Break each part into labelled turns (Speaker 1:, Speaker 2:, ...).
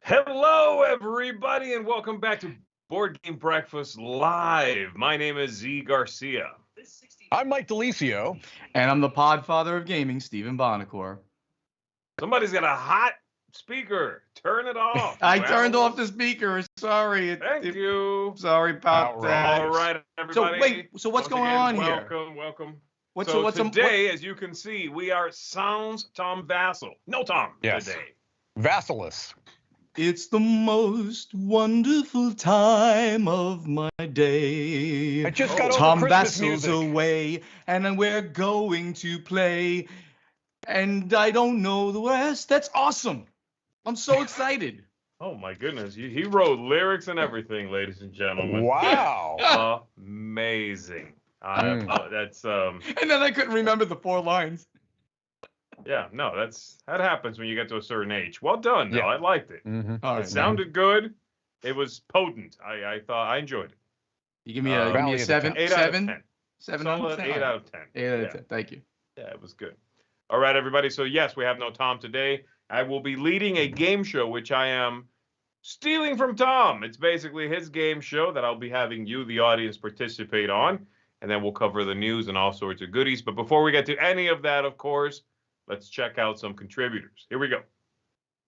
Speaker 1: Hello, everybody, and welcome back to Board Game Breakfast Live. My name is Z Garcia.
Speaker 2: I'm Mike Delisio.
Speaker 3: And I'm the podfather of gaming, Stephen Bonacore.
Speaker 1: Somebody's got a hot speaker. Turn it off.
Speaker 3: I turned off the speaker. Sorry.
Speaker 1: Thank you.
Speaker 3: Sorry about that.
Speaker 1: All right, everybody.
Speaker 3: So what's going on here?
Speaker 1: Welcome.
Speaker 3: What's
Speaker 1: today, as you can see, we are Sounds Tom Vassal. No Tom today.
Speaker 2: Vassalis.
Speaker 3: It's the most wonderful time of my day.
Speaker 2: I just got
Speaker 3: Tom
Speaker 2: over Christmas
Speaker 3: Vassal's
Speaker 2: music.
Speaker 3: away, and we're going to play. And I don't know the rest. That's awesome. I'm so excited.
Speaker 1: Oh my goodness, he wrote lyrics and everything, ladies and gentlemen.
Speaker 2: Wow.
Speaker 1: Amazing. That's
Speaker 3: And then I couldn't remember the 4 lines.
Speaker 1: yeah, no, that happens when you get to a certain age. Well done, though.
Speaker 2: Yeah.
Speaker 1: I liked it.
Speaker 2: Mm-hmm.
Speaker 3: All right,
Speaker 1: It sounded good. It was potent. I thought I enjoyed it.
Speaker 3: You give me a
Speaker 2: Valley of the
Speaker 3: 7,
Speaker 2: Top.
Speaker 1: 8 out of 10.
Speaker 3: 7 out of
Speaker 1: Solid
Speaker 3: 10.
Speaker 1: 8 out of 10.
Speaker 3: 8 out
Speaker 1: Yeah.
Speaker 3: of 10. Thank you.
Speaker 1: Yeah, it was good. All right, everybody. So yes, we have no Tom today. I will be leading a game show, which I am stealing from Tom. It's basically his game show that I'll be having you, the audience, participate on. And then we'll cover the news and all sorts of goodies. But before we get to any of that, of course, let's check out some contributors. Here we go.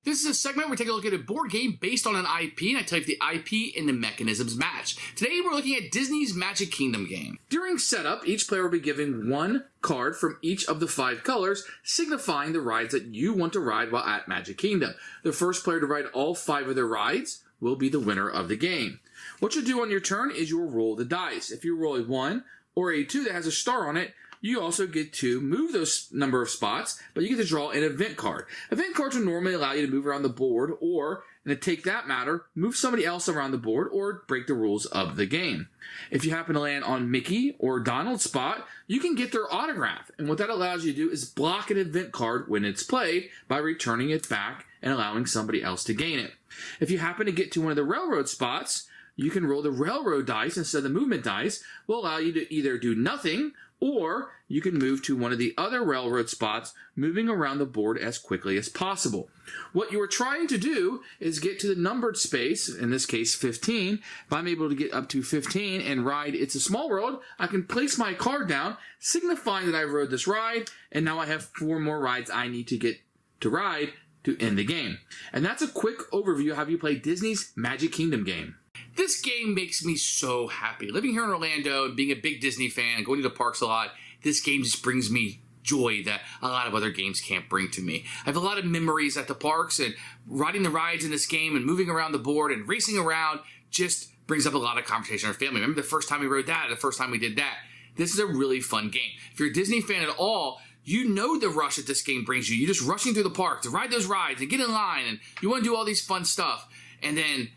Speaker 4: This is a segment where we take a look at a board game based on an IP, and I tell you if the IP and the mechanisms match. Today we're looking at Disney's Magic Kingdom game. During setup, each player will be given 1 card from each of the 5 colors, signifying the rides that you want to ride while at Magic Kingdom. The first player to ride all 5 of their rides will be the winner of the game. What you'll do on your turn is you'll roll the dice. If you roll a 1 or a 2 that has a star on it, you also get to move those number of spots, but you get to draw an event card. Event cards will normally allow you to move around the board, or, and to take that matter, move somebody else around the board, or break the rules of the game. If you happen to land on Mickey or Donald's spot, you can get their autograph. And what that allows you to do is block an event card when it's played by returning it back and allowing somebody else to gain it. If you happen to get to one of the railroad spots, you can roll the railroad dice instead of the movement dice, will allow you to either do nothing, or you can move to one of the other railroad spots, moving around the board as quickly as possible. What you are trying to do is get to the numbered space, in this case 15. If I'm able to get up to 15 and ride It's a Small World, I can place my card down, signifying that I rode this ride, and now I have 4 more rides I need to get to ride to end the game. And that's a quick overview of how you play Disney's Magic Kingdom game. This game makes me so happy. Living here in Orlando and being a big Disney fan and going to the parks a lot, this game just brings me joy that a lot of other games can't bring to me. I have a lot of memories at the parks, and riding the rides in this game and moving around the board and racing around just brings up a lot of conversation in our family. Remember the first time we rode that, the first time we did that. This is a really fun game. If you're a Disney fan at all, you know the rush that this game brings you. You're just rushing through the park to ride those rides and get in line, and you want to do all these fun stuff. And then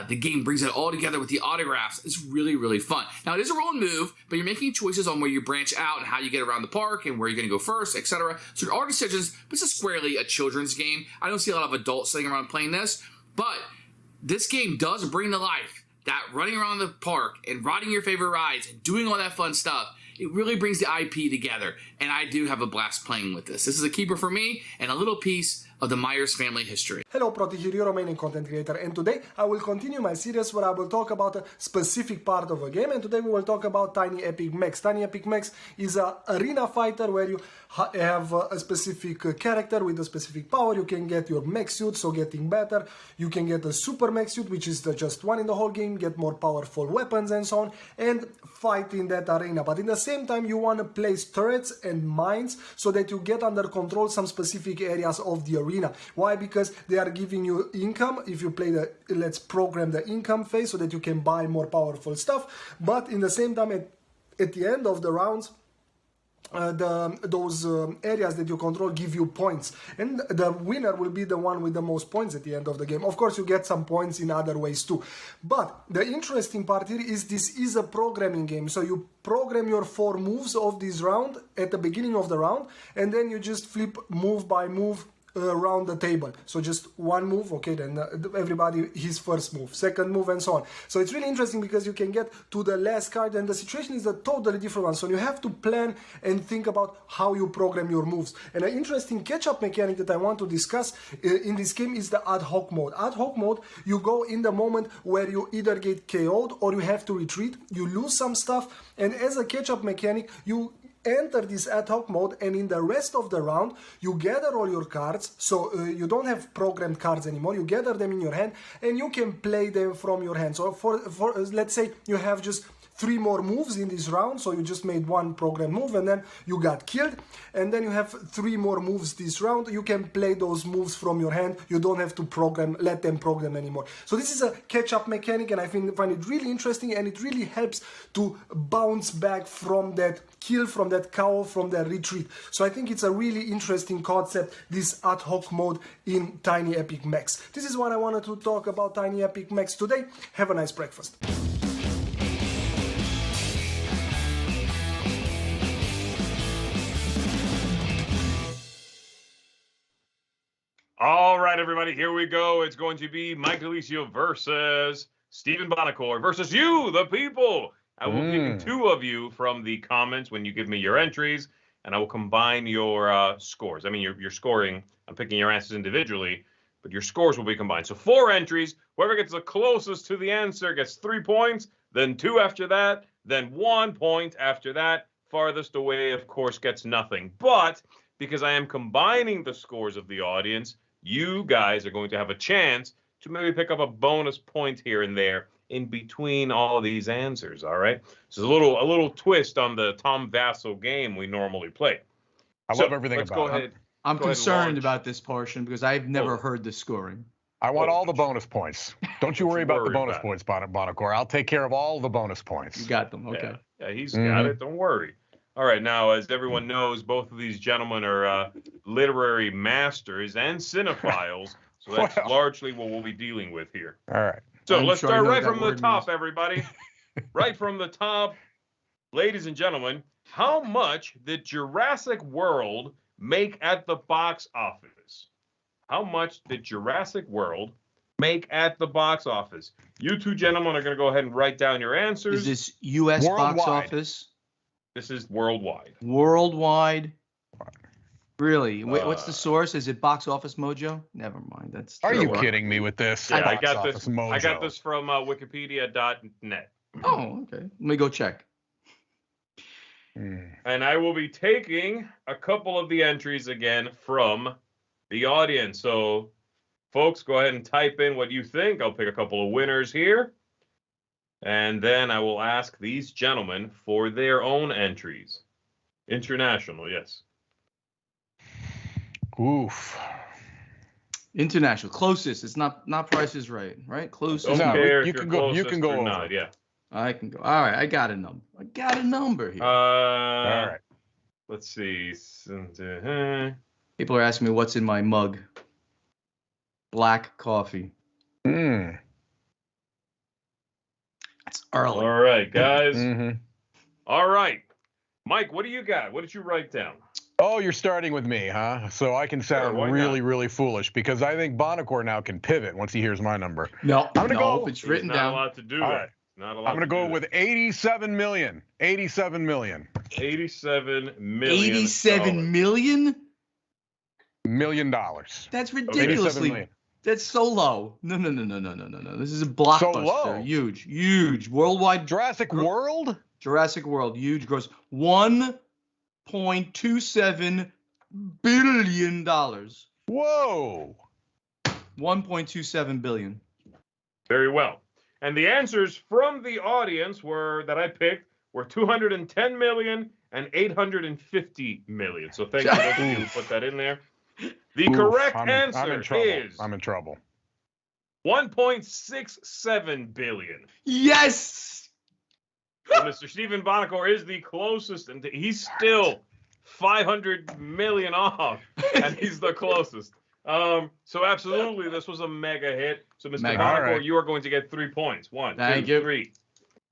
Speaker 4: the game brings it all together with the autographs. It's really, really fun. Now, it is a roll and move, but you're making choices on where you branch out and how you get around the park and where you're going to go first, etc. So there are decisions, but it's squarely a children's game. I don't see a lot of adults sitting around playing this, but this game does bring to life that running around the park and riding your favorite rides and doing all that fun stuff. It really brings the IP together, and I do have a blast playing with this. This is a keeper for me and a little piece of the Myers family history.
Speaker 5: Hello, Proti remaining content creator, and today I will continue my series where I will talk about a specific part of a game, and today we will talk about Tiny Epic Mechs. Tiny Epic Mechs is an arena fighter where you have a specific character with a specific power. You can get your mech suit, so getting better. You can get a super mech suit, which is the just one in the whole game, get more powerful weapons and so on, and fight in that arena. But in the same time, you want to place turrets and mines so that you get under control some specific areas of the arena. Why? Because they are giving you income if you play the, let's program the income phase so that you can buy more powerful stuff. But in the same time, at the end of the rounds, those areas that you control give you points, and the winner will be the one with the most points at the end of the game. Of course, you get some points in other ways too, but the interesting part here is this is a programming game, so you program your 4 moves of this round at the beginning of the round, and then you just flip move by move around the table. So just one move, okay, then everybody his first move, second move, and so on. So it's really interesting because you can get to the last card, and the situation is a totally different one. So you have to plan and think about how you program your moves. And an interesting catch-up mechanic that I want to discuss in this game is the ad hoc mode. Ad hoc mode, you go in the moment where you either get KO'd or you have to retreat, you lose some stuff, and as a catch-up mechanic, you enter this ad hoc mode, and in the rest of the round you gather all your cards, so you don't have programmed cards anymore. You gather them in your hand and you can play them from your hand. So for let's say you have just 3 more moves in this round, so you just made one program move and then you got killed, and then you have 3 more moves this round. You can play those moves from your hand. You don't have to let them program anymore. So this is a catch-up mechanic, and I find it really interesting, and it really helps to bounce back from that kill, from that KO, from that retreat. So I think it's a really interesting concept, this ad hoc mode in Tiny Epic Mechs. This is what I wanted to talk about Tiny Epic Mechs today. Have a nice breakfast.
Speaker 1: All right, everybody, here we go. It's going to be Mike Delisio versus Stephen Bonacore versus you, the people. I will pick 2 of you from the comments when you give me your entries, and I will combine your scores. I mean, your scoring. I'm picking your answers individually, but your scores will be combined. So 4 entries. Whoever gets the closest to the answer gets 3 points, then 2 after that, then 1 point after that. Farthest away, of course, gets nothing. But because I am combining the scores of the audience, you guys are going to have a chance to maybe pick up a bonus point here and there in between all these answers, all right? So a little twist on the Tom Vassal game we normally play.
Speaker 2: I love everything about it.
Speaker 3: I'm concerned about this portion because I've never heard the scoring.
Speaker 2: I want all the bonus points. Don't you worry about the bonus points, Bonacore. I'll take care of all the bonus points.
Speaker 3: You got them, okay.
Speaker 1: Yeah, he's got it. Don't worry. All right, now, as everyone knows, both of these gentlemen are literary masters and cinephiles, so that's largely what we'll be dealing with here.
Speaker 2: All right.
Speaker 1: So let's start right from the top, everybody. Right from the top, ladies and gentlemen, how much did Jurassic World make at the box office? How much did Jurassic World make at the box office? You 2 gentlemen are going to go ahead and write down your answers.
Speaker 3: Is this U.S. box office?
Speaker 1: This is worldwide.
Speaker 3: Worldwide? Really? What's the source? Is it Box Office Mojo? Never mind. That's.
Speaker 2: Are you kidding me with this?
Speaker 1: Yeah, I got this. Mojo. I got this from Wikipedia.net.
Speaker 3: Oh, okay. Let me go check.
Speaker 1: And I will be taking a couple of the entries again from the audience. So, folks, go ahead and type in what you think. I'll pick a couple of winners here. And then I will ask these gentlemen for their own entries. International, yes.
Speaker 2: Oof.
Speaker 3: International, closest. It's not Price is Right? Closest.
Speaker 1: Don't care
Speaker 2: you
Speaker 1: if
Speaker 2: can
Speaker 1: you're
Speaker 2: go. You can go.
Speaker 1: Not, yeah.
Speaker 3: I can go. All right, I got a number. Here.
Speaker 1: All
Speaker 2: right.
Speaker 1: Let's see.
Speaker 3: People are asking me what's in my mug. Black coffee. That's early.
Speaker 1: All right, guys. All right. Mike, what do you got? What did you write down?
Speaker 2: Oh, you're starting with me, huh? So I can sound really foolish because I think Bonacore now can pivot once he hears my number.
Speaker 3: No, I'm gonna go. It's written down.
Speaker 1: Not allowed to do that.
Speaker 2: Right.
Speaker 1: Not allowed.
Speaker 2: I'm gonna go with 87 million. 87 million.
Speaker 1: 87 million.
Speaker 3: 87 million?
Speaker 2: $1 million.
Speaker 3: That's ridiculously. That's so low. No. This is a blockbuster.
Speaker 2: So low.
Speaker 3: Huge. Worldwide.
Speaker 2: Jurassic World?
Speaker 3: Jurassic World. Huge gross. $1.27 billion.
Speaker 2: Whoa.
Speaker 3: 1.27 billion.
Speaker 1: Very well. And the answers from the audience that I picked were 210 million and 850 million. So thank you for put that in there. The correct answer is
Speaker 2: I'm in trouble.
Speaker 1: 1.67 billion.
Speaker 3: Yes.
Speaker 1: So Mr. Stephen Bonacore is the closest, and he's still 500 million off, and he's the closest. So absolutely, this was a mega hit. So Mr. Bonacore, you are going to get 3 points. 1, 2, 3.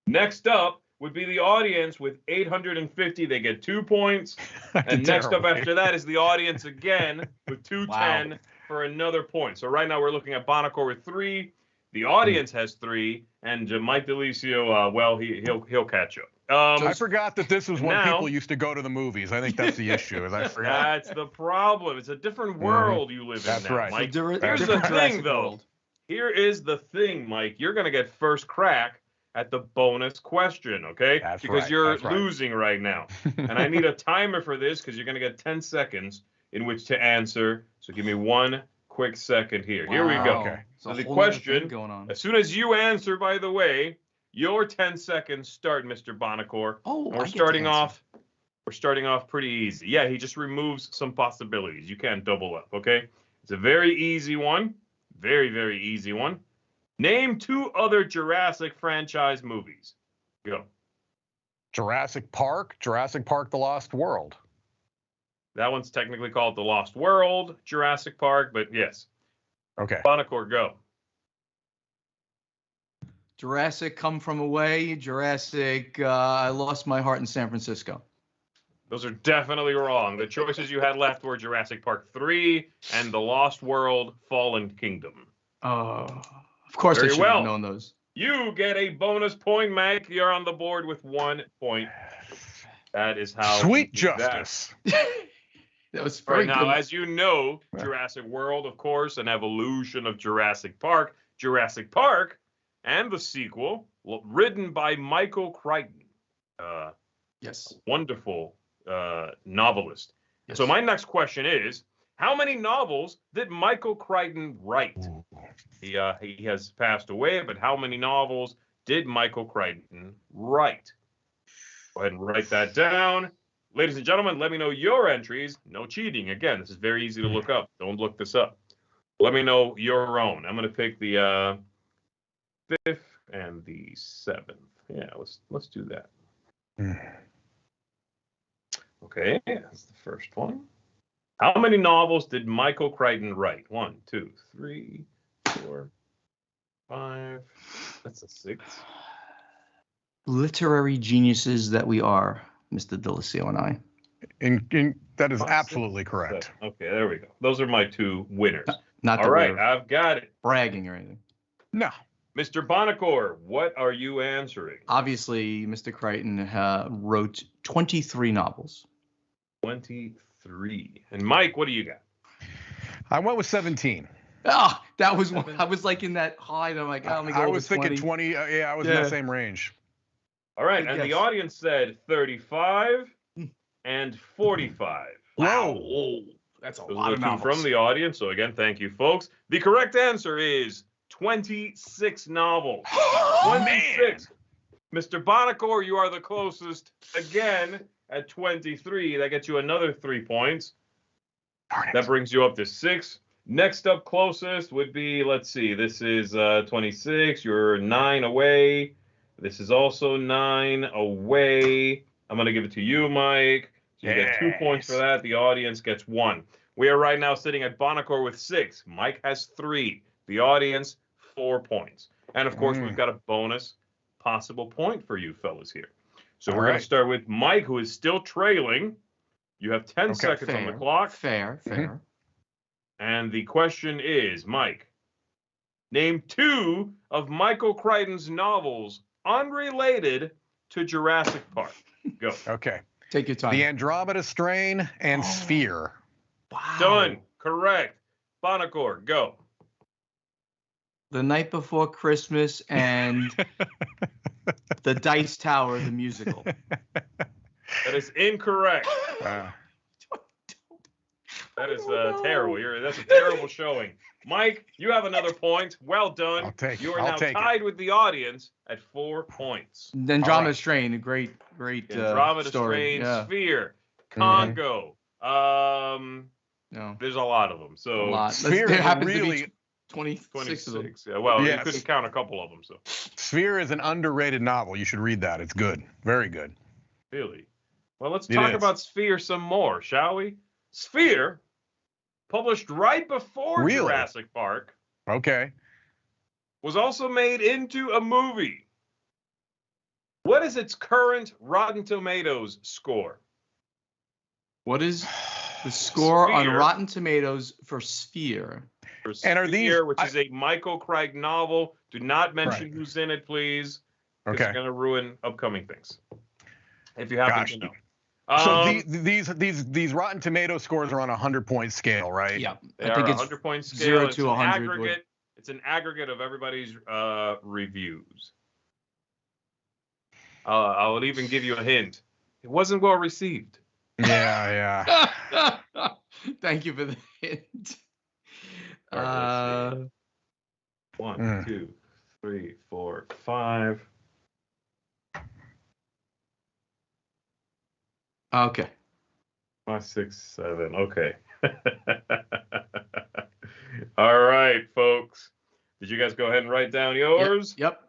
Speaker 1: Next up, would be the audience with 850. They get 2 points. And next up
Speaker 2: Terrible.
Speaker 1: after that is the audience again with 210 for another point. So right now we're looking at Bonacor with 3. The audience has 3, and Mike DeLisio, well, he'll catch up.
Speaker 2: I forgot that this was when people used to go to the movies. I think that's the issue. Is I forgot.
Speaker 1: That's the problem. It's a different world you live in now,
Speaker 2: right.
Speaker 1: Mike.
Speaker 3: Here's
Speaker 1: the thing, though. Here is the thing, Mike. You're going to get first crack at the bonus question, okay? Because you're losing right now. And I need a timer for this because you're going to get 10 seconds in which to answer. So give me 1 quick second here. Wow. Here we go.
Speaker 3: Okay.
Speaker 1: So the question, as soon as you answer, by the way, your 10 seconds start, Mr. Bonacor.
Speaker 3: Oh,
Speaker 1: we're starting off pretty easy. Yeah, he just removes some possibilities. You can't double up, okay? It's a very easy one. Very, very easy one. Name 2 other Jurassic franchise movies. Go.
Speaker 2: Jurassic Park, The Lost World.
Speaker 1: That one's technically called The Lost World, Jurassic Park, but yes.
Speaker 2: Okay.
Speaker 1: Bonacor, go.
Speaker 3: Jurassic Come From Away, Jurassic I Lost My Heart in San Francisco.
Speaker 1: Those are definitely wrong. The choices you had left were Jurassic Park 3 and The Lost World, Fallen Kingdom.
Speaker 3: Of course I should have known those.
Speaker 1: You get a bonus point, Mike. You're on the board with 1 point. That is how.
Speaker 2: Sweet justice.
Speaker 3: That was very good.
Speaker 1: Now, as you know, Jurassic World, of course, an evolution of Jurassic Park. Jurassic Park and the sequel, written by Michael Crichton.
Speaker 3: Yes.
Speaker 1: Wonderful novelist. Yes. So my next question is, how many novels did Michael Crichton write? He has passed away, but how many novels did Michael Crichton write? Go ahead and write that down. Ladies and gentlemen, let me know your entries. No cheating. Again, this is very easy to look up. Don't look this up. Let me know your own. I'm going to pick the 5th and the 7th. Yeah, let's do that. Okay, that's the first one. How many novels did Michael Crichton write? 1, 2, 3, 4, 5. That's a 6.
Speaker 3: Literary geniuses that we are, Mr. DeLisio and I.
Speaker 2: That is absolutely correct.
Speaker 1: Okay, there we go. Those are my 2 winners.
Speaker 3: Not
Speaker 1: all right, I've got it.
Speaker 3: Bragging or anything.
Speaker 2: No.
Speaker 1: Mr. Bonacor, what are you answering?
Speaker 3: Obviously, Mr. Crichton wrote 23 novels.
Speaker 1: 23. And Mike, what do you got?
Speaker 2: I went with 17.
Speaker 3: Ah, that was one. I was like in that high. And I'm like, let me go
Speaker 2: I
Speaker 3: with
Speaker 2: was thinking 20. Yeah, I was in the same range.
Speaker 1: All right, and the audience said 35 and 45.
Speaker 3: Wow. Whoa. That's a lot of novels.
Speaker 1: From the audience. So again, thank you, folks. The correct answer is 26 novels. 26. Mr. Bonacor, you are the closest again at 23. That gets you another 3 points. That brings you up to 6. Next up closest would be, let's see, this is 26. You're 9 away. This is also 9 away. I'm going to give it to you, Mike. So you get 2 points for that. The audience gets 1. We are right now sitting at Bonacor with 6. Mike has 3. The audience, 4 points. And, of course, we've got a bonus possible point for you fellas here. So we're going to start with Mike, who is still trailing. You have 10 seconds on the clock.
Speaker 3: Fair.
Speaker 1: And the question is, Mike, name 2 of Michael Crichton's novels unrelated to Jurassic Park. Go.
Speaker 2: Okay.
Speaker 3: Take your time.
Speaker 2: The Andromeda Strain and Sphere.
Speaker 3: Wow.
Speaker 1: Done. Correct. Bonacor, go.
Speaker 3: The Night Before Christmas and The Dice Tower, the musical.
Speaker 1: That is incorrect. That is terrible. That's a terrible showing. Mike, you have another point. Well done. You are now tied with the audience at 4 points.
Speaker 3: The Andromeda Strain, a great
Speaker 1: Andromeda
Speaker 3: story.
Speaker 1: Strain, Sphere, Congo. There's a lot of them. So
Speaker 3: a lot.
Speaker 2: Sphere
Speaker 3: there happens
Speaker 2: really,
Speaker 3: to be 26 of them.
Speaker 1: Yeah, well, you couldn't count a couple of them. So
Speaker 2: Sphere is an underrated novel. You should read that. It's good. Very good.
Speaker 1: Really? Well, let's talk about Sphere some more, shall we? Sphere, published right before Jurassic Park.
Speaker 2: Okay.
Speaker 1: Was also made into a movie. What is its current Rotten Tomatoes score?
Speaker 3: What is the score on
Speaker 1: Sphere.
Speaker 3: Rotten Tomatoes for Sphere?
Speaker 1: For
Speaker 2: And are
Speaker 1: Sphere,
Speaker 2: these-
Speaker 1: which is a Michael Crichton novel. Do not mention
Speaker 2: Right.
Speaker 1: who's in it, please. Because
Speaker 2: Okay.
Speaker 1: it's going to ruin upcoming things. If you happen to know.
Speaker 2: So these Rotten Tomato scores are on a 100-point scale, right?
Speaker 3: Yeah,
Speaker 1: They
Speaker 3: I
Speaker 1: are
Speaker 3: think
Speaker 1: a
Speaker 3: it's
Speaker 1: 100-point scale.
Speaker 3: 0
Speaker 1: It's
Speaker 3: to
Speaker 1: an
Speaker 3: 100.
Speaker 1: aggregate. It's an aggregate of everybody's reviews. I'll even give you a hint. It wasn't well received.
Speaker 2: Yeah.
Speaker 3: Thank you for the hint.
Speaker 1: All right, let's see. 1, 2, 3, 4, 5.
Speaker 3: Okay.
Speaker 1: 5, 6, 7. Okay. All right, folks. Did you guys go ahead and write down yours?
Speaker 3: Yep.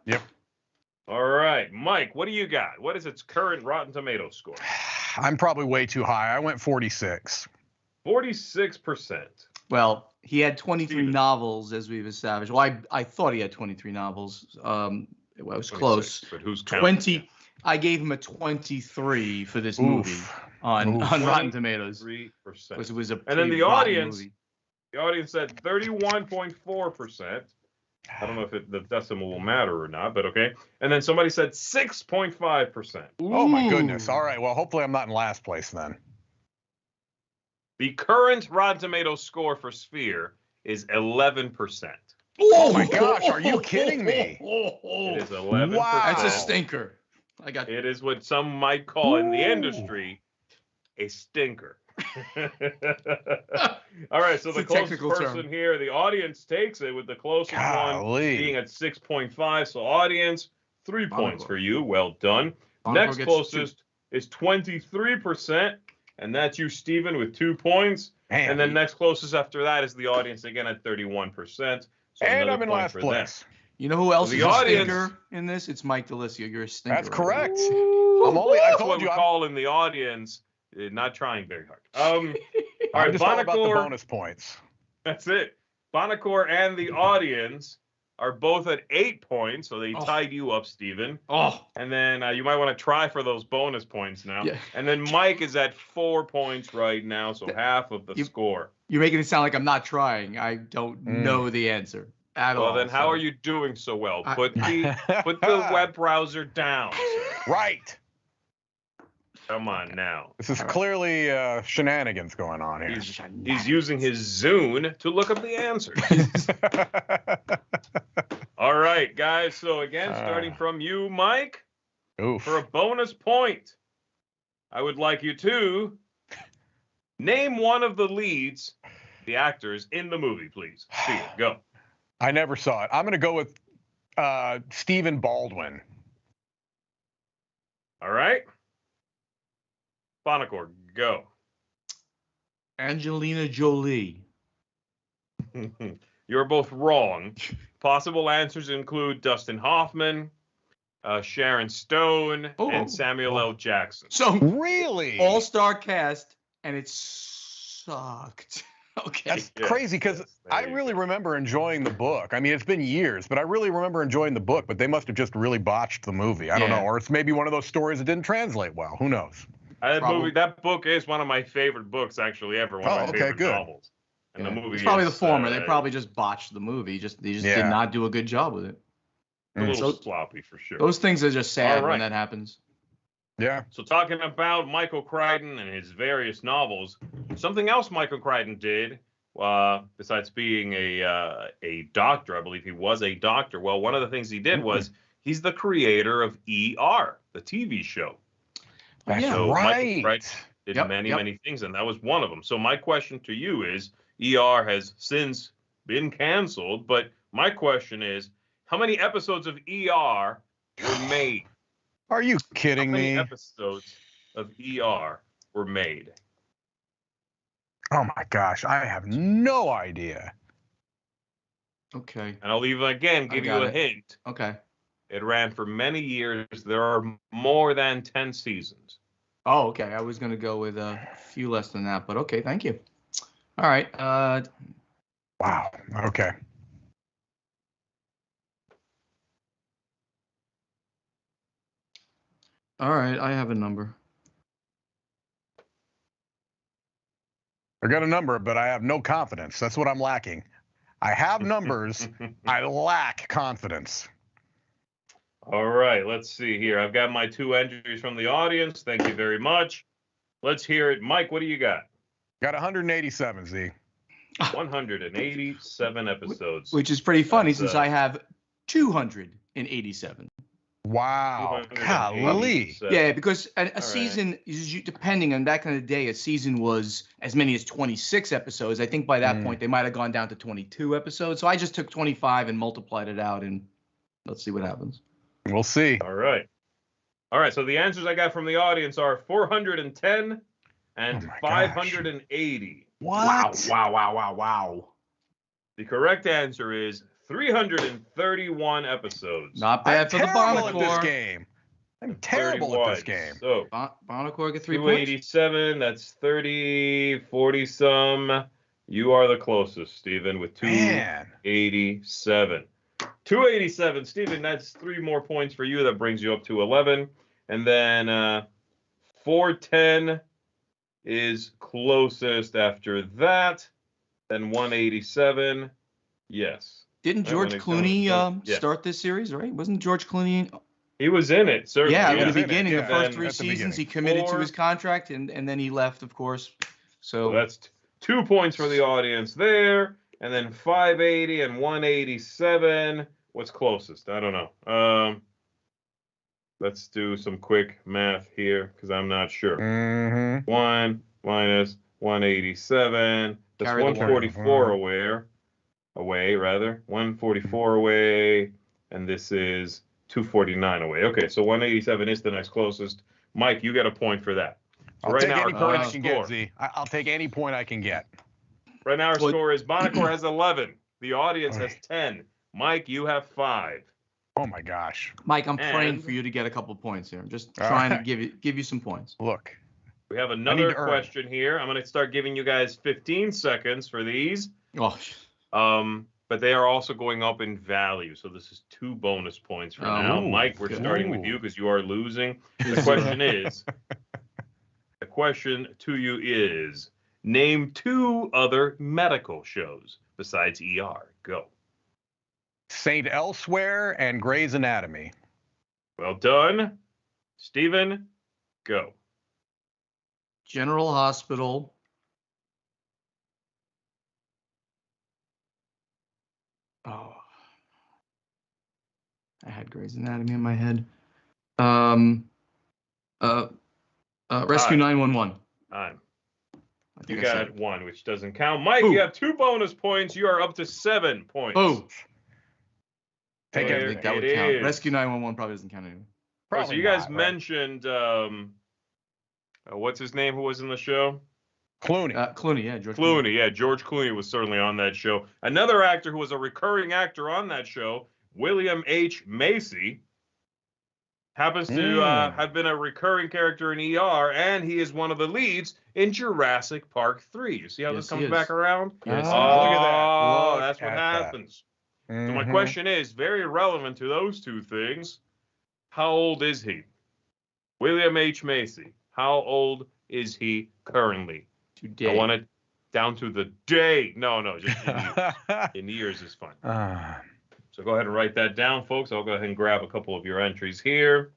Speaker 1: All right, Mike, what do you got? What is its current Rotten Tomatoes score?
Speaker 2: I'm probably way too high. I went 46.
Speaker 1: 46%.
Speaker 3: Well, he had 23
Speaker 1: Steven.
Speaker 3: novels, as we've established. Well, I thought he had 23 novels. It was close.
Speaker 1: But who's counting?
Speaker 3: 20. I gave him a 23 for this movie on Rotten Tomatoes.
Speaker 1: 3%.
Speaker 3: Because it was a
Speaker 1: And then
Speaker 3: pretty
Speaker 1: the
Speaker 3: rotten
Speaker 1: audience,
Speaker 3: movie.
Speaker 1: the audience said 31.4%. I don't know if the decimal will matter or not, but okay. And then somebody said 6.5%.
Speaker 2: Oh my goodness. All right. Well, hopefully I'm not in last place then.
Speaker 1: The current Rotten Tomatoes score for Sphere is 11%.
Speaker 2: Oh my gosh, are you kidding me?
Speaker 1: It is 11%.
Speaker 2: Wow.
Speaker 3: That's a stinker.
Speaker 1: It is what some might call in the industry a stinker. All right, so
Speaker 3: It's
Speaker 1: the
Speaker 3: a
Speaker 1: closest
Speaker 3: technical
Speaker 1: person
Speaker 3: term.
Speaker 1: here, the audience takes it with the closest one being at 6.5. So audience, 3 points for you. Well done. Next
Speaker 3: gets
Speaker 1: closest is 23%, and that's you, Steven, with 2 points.
Speaker 2: Man.
Speaker 1: And then next closest after that is the audience again at 31%. So
Speaker 2: And
Speaker 1: another
Speaker 2: I'm in
Speaker 1: point
Speaker 2: last
Speaker 1: for
Speaker 2: place.
Speaker 3: You know who else
Speaker 1: The
Speaker 3: is a
Speaker 1: audience-
Speaker 3: stinker in this? It's Mike DeLisio. You're a stinker.
Speaker 2: That's
Speaker 3: right
Speaker 2: correct.
Speaker 1: them.
Speaker 2: I
Speaker 1: That's
Speaker 2: told
Speaker 1: what
Speaker 2: you
Speaker 1: we
Speaker 2: I'm
Speaker 1: call in the audience not trying very hard. All
Speaker 2: I'm
Speaker 1: right,
Speaker 2: just all about the
Speaker 1: Bonacor.
Speaker 2: bonus points.
Speaker 1: That's it. Bonacor and the audience are both at 8 points, so they tied you up, Steven.
Speaker 3: Oh,
Speaker 1: And then you might want to try for those bonus points now.
Speaker 3: Yeah.
Speaker 1: And then Mike is at 4 points right now, so half of the score.
Speaker 3: you're making it sound like I'm not trying. I don't know the answer at all.
Speaker 1: Well, then how
Speaker 3: so-
Speaker 1: are you doing so well?
Speaker 3: I-
Speaker 1: Put the web browser down, sir.
Speaker 2: Right.
Speaker 1: Come on now.
Speaker 2: This is clearly shenanigans going on here.
Speaker 1: He's using his Zune to look up the answers. All right, guys. So again, starting from you, Mike,
Speaker 2: Oof.
Speaker 1: for a bonus point, I would like you to name one of the leads, the actors in the movie, please. See it. Go.
Speaker 2: I never saw it. I'm going to go with Stephen Baldwin.
Speaker 1: All right. Bonacor, go.
Speaker 3: Angelina Jolie.
Speaker 1: You're both wrong. Possible answers include Dustin Hoffman, Sharon Stone, and Samuel L. Jackson.
Speaker 3: So
Speaker 2: Really?
Speaker 3: all-star cast, and it sucked. Okay.
Speaker 2: That's crazy because I really remember enjoying the book. I mean, it's been years, but I really remember enjoying the book, but they must have just really botched the movie. I don't know. Or it's maybe one of those stories that didn't translate well. Who knows?
Speaker 1: That book is one of my favorite books, actually, ever. One of my favorite novels. And the movie
Speaker 3: it's probably
Speaker 1: is,
Speaker 3: the former. They probably just botched the movie. They just did not do a good job with it.
Speaker 1: a little sloppy for sure.
Speaker 3: Those things are just sad
Speaker 1: All right.
Speaker 3: when that happens.
Speaker 2: Yeah.
Speaker 1: So talking about Michael Crichton and his various novels, something else Michael Crichton did, besides being a doctor, I believe he was a doctor. Well, one of the things he did was he's the creator of ER, the TV show.
Speaker 2: That's
Speaker 1: so
Speaker 2: right.
Speaker 1: Michael Crichton did many things, and that was one of them. So my question to you is, ER has since been canceled, but my question is, how many episodes of ER were made?
Speaker 2: Are you kidding
Speaker 1: How many
Speaker 2: me?
Speaker 1: episodes of ER were made?
Speaker 2: Oh my gosh, I have no idea.
Speaker 3: Okay.
Speaker 1: And I'll even again give you a hint.
Speaker 3: Okay.
Speaker 1: It ran for many years. There are more than 10 seasons.
Speaker 3: Oh, okay. I was going to go with a few less than that, but okay. Thank you. All right.
Speaker 2: Wow. Okay.
Speaker 3: All right, I have a number.
Speaker 2: I got a number, but I have no confidence. That's what I'm lacking. I have numbers. I lack confidence.
Speaker 1: All right, let's see here. I've got my 2 entries from the audience. Thank you very much. Let's hear it. Mike, what do you got?
Speaker 2: Got 187, Z.
Speaker 1: 187 episodes.
Speaker 3: Which is pretty funny since I have 287.
Speaker 2: Wow. Golly.
Speaker 3: Yeah, because a season, depending on back in the day, a season was as many as 26 episodes. I think by that point, they might have gone down to 22 episodes. So I just took 25 and multiplied it out, and let's see what happens.
Speaker 2: We'll see.
Speaker 1: All right. All right, so the answers I got from the audience are 410 and 580.
Speaker 2: What?
Speaker 3: Wow.
Speaker 1: The correct answer is 331 episodes.
Speaker 3: Not bad for the Barnacore.
Speaker 2: At this game. I'm terrible at this game.
Speaker 1: So
Speaker 3: Barnacore get 3 points.
Speaker 1: 287, that's 30, 40 some. You are the closest, Stephen, with 287. 287, Stephen, that's 3 more points for you. That brings you up to 11. And then 410 is closest after that. Then 187. Yes.
Speaker 3: Didn't George Clooney start this series, right? Wasn't George Clooney?
Speaker 1: He was in it, certainly.
Speaker 3: Yeah, at the beginning, the first 3 seasons, he committed to his contract, and then he left, of course. So
Speaker 1: that's 2 points for the audience there. And then 580 and 187. What's closest? I don't know. Let's do some quick math here because I'm not sure. 1 minus 187. That's 144 away, rather. 144 away. And this is 249 away. Okay, so 187 is the next closest. Mike, you get a point for that. So
Speaker 2: I'll take any point I can get, Z. I'll take any point I can get.
Speaker 1: Right now our score is Barnacore has 11. The audience has 10. Mike, you have 5.
Speaker 2: Oh my gosh.
Speaker 3: Mike, I'm praying for you to get a couple points here. I'm just trying to give you some points.
Speaker 2: Look.
Speaker 1: We have another question here. I'm going to start giving you guys 15 seconds for these. But they are also going up in value. So this is 2 bonus points for now. Mike, we're starting with you because you are losing. The question is, the question to you is, name 2 other medical shows besides ER. Go.
Speaker 2: Saint Elsewhere and Grey's Anatomy.
Speaker 1: Well done. Stephen, go.
Speaker 3: General Hospital. Oh. I had Grey's Anatomy in my head. Rescue 911.
Speaker 1: You got 1, which doesn't count. Mike, you have 2 bonus points. You are up to 7 points.
Speaker 3: Oh.
Speaker 2: Take
Speaker 3: everything. That would count. Rescue 911 probably doesn't count anymore.
Speaker 1: So you guys mentioned, what's his name who was in the show?
Speaker 2: Clooney.
Speaker 3: Clooney, yeah.
Speaker 1: George Clooney. Yeah, George Clooney was certainly on that show. Another actor who was a recurring actor on that show, William H. Macy, happens to have been a recurring character in ER, and he is one of the leads in Jurassic Park 3. You see how this comes back around?
Speaker 3: Yes.
Speaker 1: Look at that. That's what happens. So my question is, very relevant to those 2 things, how old is he? William H. Macy, how old is he currently?
Speaker 3: Today.
Speaker 1: I want it down to the day. No, just in years. In years is fine. So go ahead and write that down, folks. I'll go ahead and grab a couple of your entries here.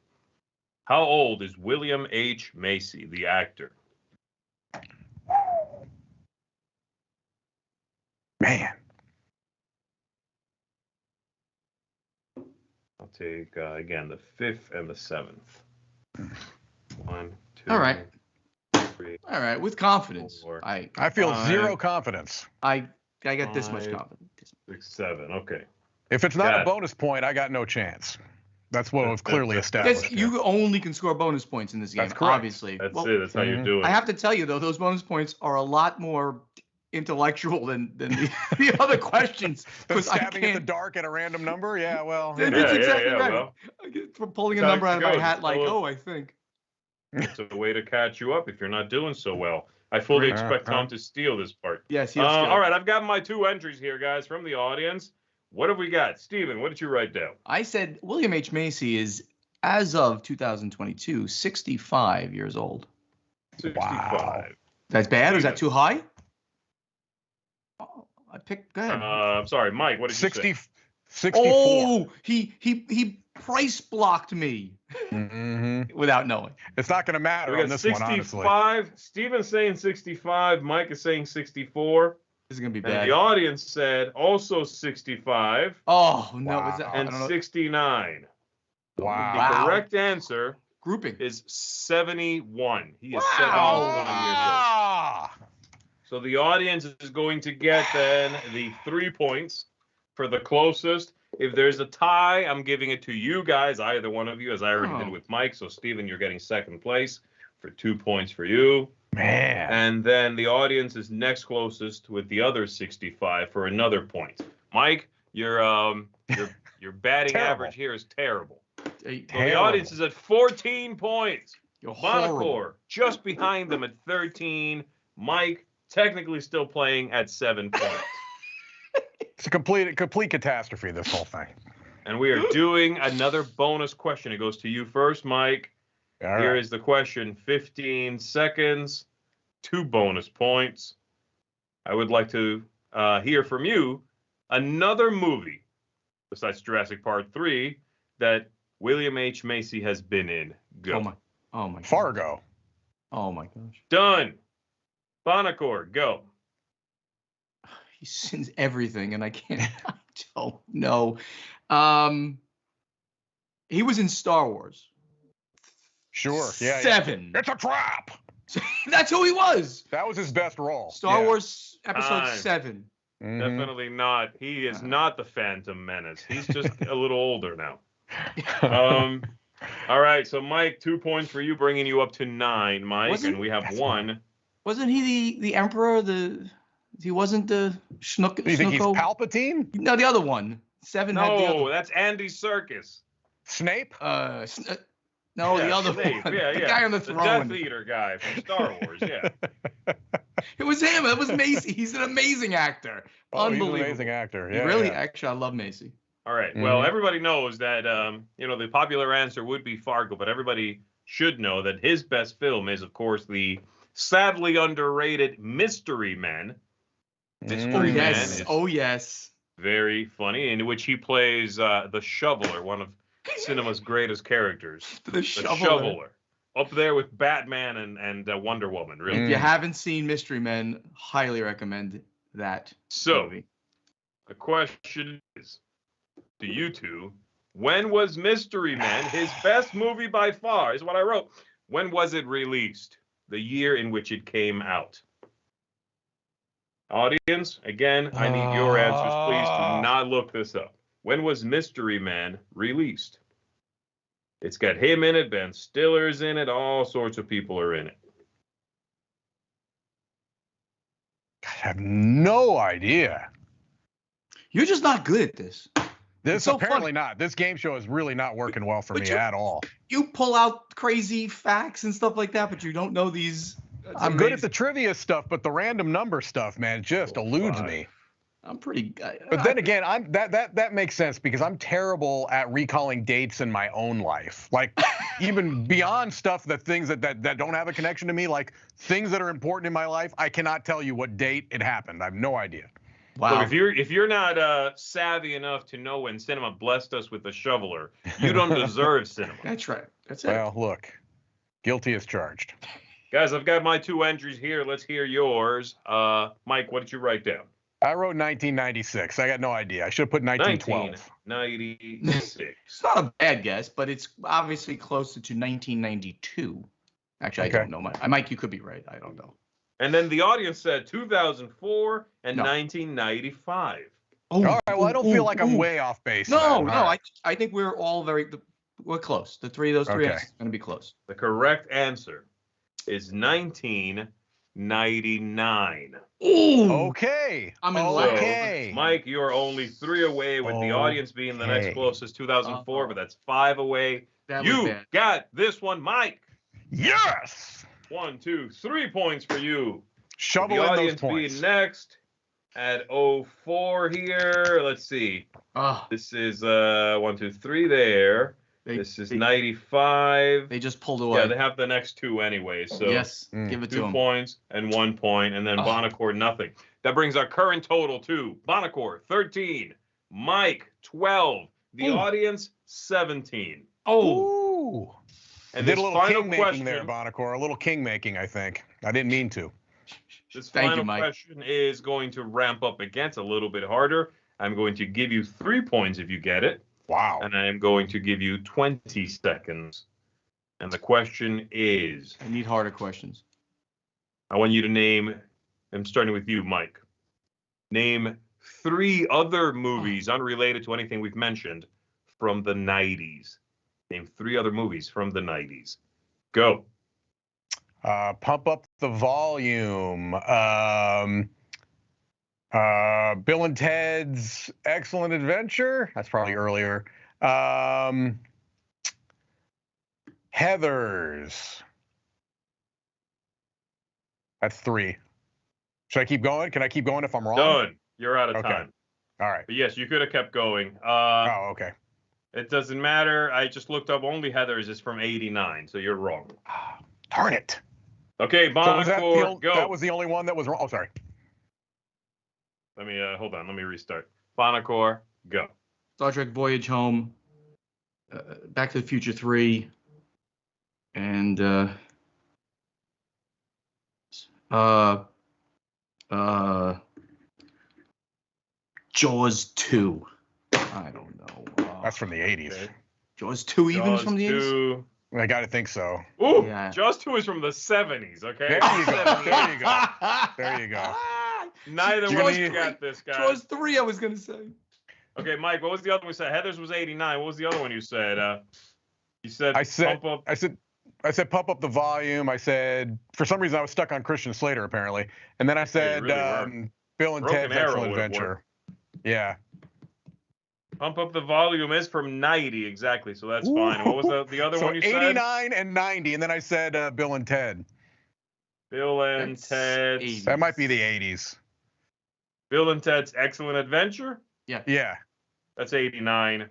Speaker 1: How old is William H. Macy, the actor?
Speaker 2: Man.
Speaker 1: I'll take, again, the 5th and the 7th. 1, 2.
Speaker 3: All right.
Speaker 1: 3.
Speaker 3: All right, with confidence.
Speaker 1: 4,
Speaker 2: I feel 0 confidence.
Speaker 3: I got this much confidence.
Speaker 1: 6, 7. Okay.
Speaker 2: If it's not a bonus point, I got no chance. That's what was clearly established.
Speaker 3: You only can score bonus points in this game, obviously.
Speaker 1: That's it. That's how you do it.
Speaker 3: I have to tell you, though, those bonus points are a lot more intellectual than the other questions.
Speaker 2: Stabbing in the dark at a random number? Yeah, well.
Speaker 3: That's exactly right. Well, from pulling a number out of my hat I think.
Speaker 1: It's a way to catch you up if you're not doing so well. I fully expect Tom to steal this part.
Speaker 3: Yes,
Speaker 1: all right, I've got my 2 entries here, guys, from the audience. What have we got? Steven, what did you write down?
Speaker 3: I said William H. Macy is as of 2022, 65 years old.
Speaker 1: 65.
Speaker 2: Wow.
Speaker 3: That's bad? Or is that too high? Oh, I picked. Go ahead.
Speaker 1: I'm sorry, Mike. What did you say?
Speaker 2: 64.
Speaker 3: Oh, he price blocked me without knowing.
Speaker 2: It's not going to matter
Speaker 1: We got
Speaker 2: on this
Speaker 1: 65.
Speaker 2: one, honestly.
Speaker 1: Steven's saying 65. Mike is saying 64.
Speaker 3: This is gonna be
Speaker 1: And
Speaker 3: bad.
Speaker 1: the audience said also 65
Speaker 3: Oh no!
Speaker 2: Wow.
Speaker 3: Is that,
Speaker 1: and
Speaker 3: I don't know.
Speaker 1: 69.
Speaker 2: Wow.
Speaker 1: The correct answer
Speaker 3: Grouping.
Speaker 1: is 71. He is 71
Speaker 3: Wow.
Speaker 1: years old.
Speaker 2: Ah.
Speaker 1: So the audience is going to get then the 3 points for the closest. If there's a tie, I'm giving it to you guys, either one of you, as I already did with Mike. So Steven, you're getting second place for 2 points for you.
Speaker 2: Man.
Speaker 1: And then the audience is next closest with the other 65 for another point. Mike, your batting average here is terrible. So the audience is at 14 points.
Speaker 3: You're horrible.
Speaker 1: Bonacor just behind them at 13. Mike technically still playing at 7 points.
Speaker 2: It's a complete catastrophe, this whole thing.
Speaker 1: And we are doing another bonus question. It goes to you first, Mike.
Speaker 2: All
Speaker 1: Here
Speaker 2: right.
Speaker 1: is the question. 15 seconds, 2 bonus points. I would like to hear from you another movie besides Jurassic Park 3 that William H. Macy has been in. Go.
Speaker 3: Oh my.
Speaker 2: Fargo.
Speaker 3: Oh my gosh.
Speaker 1: Done. Bonacor, go.
Speaker 3: He sins everything, and I can't. I don't know. He was in Star Wars.
Speaker 2: Sure. Yeah.
Speaker 3: 7.
Speaker 2: Yeah. It's a trap.
Speaker 3: That's who he was.
Speaker 2: That was his best role.
Speaker 3: Star Wars Episode
Speaker 1: Time.
Speaker 3: 7.
Speaker 2: Mhm.
Speaker 1: Definitely not. He is not the Phantom Menace. He's just a little older now. All right. So, Mike, 2 points for you, bringing you up to 9, Mike. And we have
Speaker 2: That's
Speaker 1: 1.
Speaker 3: Wasn't he the Emperor? He wasn't the Schnook.
Speaker 2: Do you think he's
Speaker 3: Snuko?
Speaker 2: Palpatine?
Speaker 3: No, the other one. 7 had the
Speaker 1: No,
Speaker 3: other.
Speaker 1: that's Andy Serkis.
Speaker 2: Snape?
Speaker 3: No,
Speaker 1: Yeah,
Speaker 3: the other
Speaker 1: Snape.
Speaker 3: one.
Speaker 1: Yeah,
Speaker 3: the
Speaker 1: yeah.
Speaker 3: guy on the
Speaker 1: The
Speaker 3: throne.
Speaker 1: Death Eater guy from Star Wars, yeah.
Speaker 3: It was him. It was Macy. He's an amazing actor.
Speaker 2: Oh, he's an
Speaker 3: Unbelievable.
Speaker 2: amazing actor.
Speaker 3: He
Speaker 2: Yeah.
Speaker 3: really,
Speaker 2: yeah.
Speaker 3: actually, I love Macy.
Speaker 1: All right. Well, everybody knows that, the popular answer would be Fargo, but everybody should know that his best film is, of course, the sadly underrated Mystery Men. Mystery Man is
Speaker 3: yes.
Speaker 1: very funny, in which he plays the Shoveler, one of cinema's greatest characters.
Speaker 3: The Shoveler.
Speaker 1: Up there with Batman and Wonder Woman, really.
Speaker 3: If you haven't seen Mystery Men, highly recommend that
Speaker 1: So,
Speaker 3: movie.
Speaker 1: the question is to you two, when was Mystery Men his best movie by far? Is what I wrote. When was it released? The year in which it came out. Audience, again, I need your answers. Please do not look this up. When was Mystery Man released? It's got him in it, Ben Stiller's in it, all sorts of people are in it.
Speaker 2: I have no idea.
Speaker 3: You're just not good at this.
Speaker 2: This
Speaker 3: so
Speaker 2: apparently
Speaker 3: funny.
Speaker 2: not. This game show is really not working well for me at all.
Speaker 3: You pull out crazy facts and stuff like that, but you don't know these.
Speaker 2: I'm good at the trivia stuff, but the random number stuff, man, just eludes me.
Speaker 3: I'm pretty.
Speaker 2: But then again, that makes sense because I'm terrible at recalling dates in my own life. Like even beyond stuff things that don't have a connection to me, like things that are important in my life, I cannot tell you what date it happened. I have no idea.
Speaker 3: Wow.
Speaker 1: Look, if you're not savvy enough to know when cinema blessed us with the Shoveler, you don't deserve cinema.
Speaker 3: That's right. That's it.
Speaker 2: Well, look, guilty as charged.
Speaker 1: Guys, I've got my 2 entries here. Let's hear yours. Mike, what did you write down?
Speaker 2: I wrote 1996. I got no idea. I should have put 1912.
Speaker 1: 1996.
Speaker 3: It's not a bad guess, but it's obviously closer to 1992. Actually,
Speaker 2: Okay.
Speaker 3: I don't know. Mike, you could be right. I don't know.
Speaker 1: And then the audience said 2004 and
Speaker 3: No.
Speaker 1: 1995.
Speaker 3: Oh,
Speaker 2: All right. Well, I don't feel like I'm way off base.
Speaker 3: No,
Speaker 2: then.
Speaker 3: no.
Speaker 2: All right.
Speaker 3: I think we're all we're close. The those three
Speaker 2: Okay.
Speaker 3: answers are going to be close.
Speaker 1: The correct answer is 1999.
Speaker 2: Okay.
Speaker 3: I'm in
Speaker 1: So,
Speaker 2: Okay.
Speaker 1: Mike, you're only 3 away, with the audience being the next
Speaker 2: Okay.
Speaker 1: closest, 2004, but that's 5 away.
Speaker 3: That was
Speaker 1: You
Speaker 3: bad.
Speaker 1: got this one, Mike.
Speaker 2: Yes.
Speaker 1: 1, 2, 3 points for you.
Speaker 2: Shovel
Speaker 1: The
Speaker 2: in those
Speaker 1: audience
Speaker 2: points.
Speaker 1: being next at 04 here. Let's see.
Speaker 3: Oh,
Speaker 1: This is 1, 2, 3 there. This is 95.
Speaker 3: They just pulled away.
Speaker 1: Yeah, they have the next two anyway. So
Speaker 3: yes, give it to
Speaker 1: 2
Speaker 3: them.
Speaker 1: points and 1 point, and then Bonacor nothing. That brings our current total to Bonacor 13, Mike 12, the audience 17.
Speaker 2: Ooh.
Speaker 1: And
Speaker 2: Did
Speaker 1: this
Speaker 2: a little
Speaker 1: final
Speaker 2: king making
Speaker 1: question
Speaker 2: there, Bonacor. A little king making, I think. I didn't mean to.
Speaker 1: This
Speaker 3: Thank
Speaker 1: final
Speaker 3: you, Mike.
Speaker 1: question is going to ramp up against a little bit harder. I'm going to give you 3 points if you get it.
Speaker 2: Wow.
Speaker 1: And I am going to give you 20 seconds. And the question is,
Speaker 3: I need harder questions.
Speaker 1: I want you to name, I'm starting with you, Mike. Name 3 other movies unrelated to anything we've mentioned from the 90s. Name 3 other movies from the 90s. Go.
Speaker 2: Pump Up the Volume. Bill and Ted's Excellent Adventure. That's probably earlier. Heathers. That's 3. Should I keep going? Can I keep going if I'm wrong?
Speaker 1: Done. You're out of
Speaker 2: Okay.
Speaker 1: time.
Speaker 2: All right.
Speaker 1: But yes, you could have kept going.
Speaker 2: Oh, okay.
Speaker 1: It doesn't matter. I just looked up only Heathers is from 89, so you're wrong.
Speaker 2: Darn it.
Speaker 1: Okay,
Speaker 2: So was
Speaker 1: Bonacor, go.
Speaker 2: that was the only one that was wrong? Oh, sorry.
Speaker 1: Let me hold on. Let me restart. Bonacor, go.
Speaker 3: Star Trek Voyage Home, Back to the Future 3, and Jaws 2. I don't know.
Speaker 2: That's from the 80s.
Speaker 1: Okay.
Speaker 3: Jaws 2 even
Speaker 1: Jaws
Speaker 3: from the 80s?
Speaker 1: 2.
Speaker 2: I got to think so.
Speaker 1: Ooh,
Speaker 3: Yeah.
Speaker 1: Jaws 2 is from the 70s, okay?
Speaker 2: There you go. There you go. There you go.
Speaker 1: Neither
Speaker 2: Jaws
Speaker 1: one of you
Speaker 3: 3.
Speaker 1: got this, guys.
Speaker 3: Jaws 3, I was going to say.
Speaker 1: Okay, Mike, what was the other one you said? Heathers was 89. What was the other one you said? You said Pump Up.
Speaker 2: I said Pump Up the Volume. I said, for some reason, I was stuck on Christian Slater, apparently. And then I said
Speaker 1: really were.
Speaker 2: Bill and
Speaker 1: Broken
Speaker 2: Ted's
Speaker 1: Arrow
Speaker 2: Excellent
Speaker 1: would've
Speaker 2: Adventure. Yeah.
Speaker 1: Pump Up the Volume is from 90, exactly, so that's fine. And what was the other
Speaker 2: So
Speaker 1: one you said?
Speaker 2: 89 and 90, and then I said Bill and Ted.
Speaker 1: Bill and
Speaker 3: That's
Speaker 1: Ted's.
Speaker 3: 80s.
Speaker 2: That might be the 80s.
Speaker 1: Bill and Ted's Excellent Adventure?
Speaker 2: Yeah.
Speaker 1: That's 89.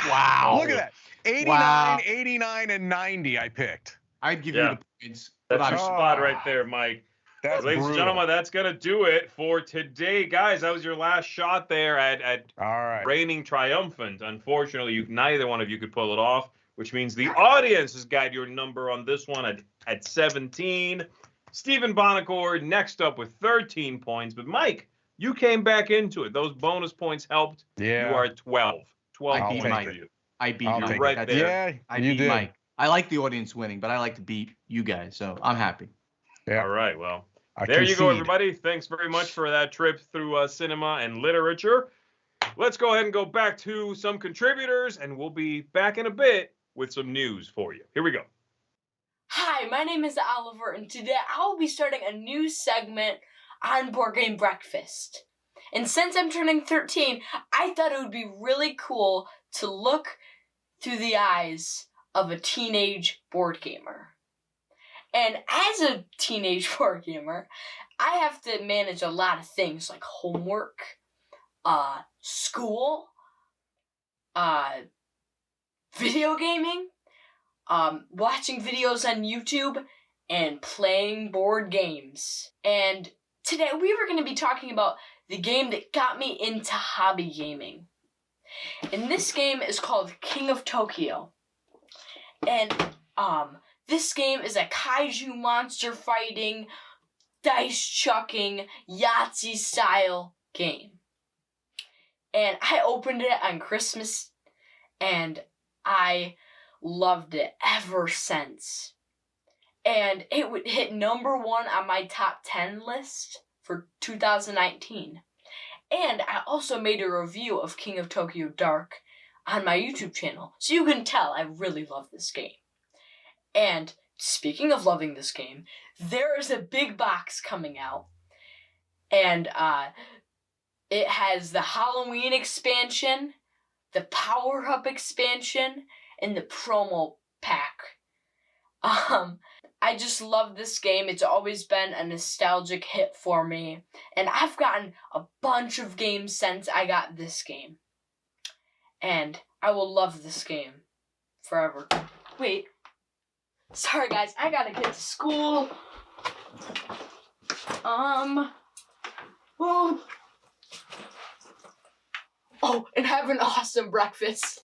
Speaker 3: Wow.
Speaker 2: Look at that. 89,
Speaker 3: Wow.
Speaker 2: 89, and 90 I picked.
Speaker 3: I'd give
Speaker 1: Yeah.
Speaker 3: you the points.
Speaker 1: That's
Speaker 3: but
Speaker 1: your
Speaker 3: I'm
Speaker 1: spot right there, Mike.
Speaker 2: That's
Speaker 1: Ladies and
Speaker 2: brutal.
Speaker 1: gentlemen, that's going to do it for today. Guys, that was your last shot there at
Speaker 2: All right.
Speaker 1: reigning triumphant. Unfortunately, neither one of you could pull it off, which means the audience has got your number on this one at 17. Stephen Bonacor next up with 13 points. But Mike, you came back into it. Those bonus points helped.
Speaker 2: Yeah.
Speaker 1: You are at 12. 12
Speaker 3: I'll
Speaker 1: points
Speaker 3: take
Speaker 1: for
Speaker 3: it.
Speaker 1: you.
Speaker 3: I beat
Speaker 2: I'll
Speaker 3: Mike.
Speaker 2: take
Speaker 1: right
Speaker 3: That's
Speaker 1: there.
Speaker 3: it.
Speaker 2: Yeah,
Speaker 3: I
Speaker 2: you
Speaker 3: beat
Speaker 2: did.
Speaker 3: Mike. I like the audience winning, but I like to beat you guys, so I'm happy.
Speaker 2: Yeah.
Speaker 1: All right, well.
Speaker 2: I
Speaker 1: There you go,
Speaker 2: concede.
Speaker 1: everybody. Thanks very much for that trip through cinema and literature. Let's go ahead and go back to some contributors, and we'll be back in a bit with some news for you. Here we go.
Speaker 6: Hi, my name is Oliver, and today I will be starting a new segment on Board Game Breakfast. And since I'm turning 13, I thought it would be really cool to look through the eyes of a teenage board gamer. And as a teenage board gamer, I have to manage a lot of things like homework, school, video gaming, watching videos on YouTube, and playing board games. And today we were going to be talking about the game that got me into hobby gaming. And this game is called King of Tokyo. And this game is a kaiju monster fighting, dice chucking, Yahtzee style game. And I opened it on Christmas and I loved it ever since. And it would hit #1 on my top 10 list for 2019. And I also made a review of King of Tokyo Dark on my YouTube channel. So you can tell I really love this game. And speaking of loving this game, there is a big box coming out. And it has the Halloween expansion, the power-up expansion, and the promo pack. I just love this game. It's always been a nostalgic hit for me. And I've gotten a bunch of games since I got this game. And I will love this game forever. Wait. Sorry, guys. I gotta get to school. Oh, and have an awesome breakfast.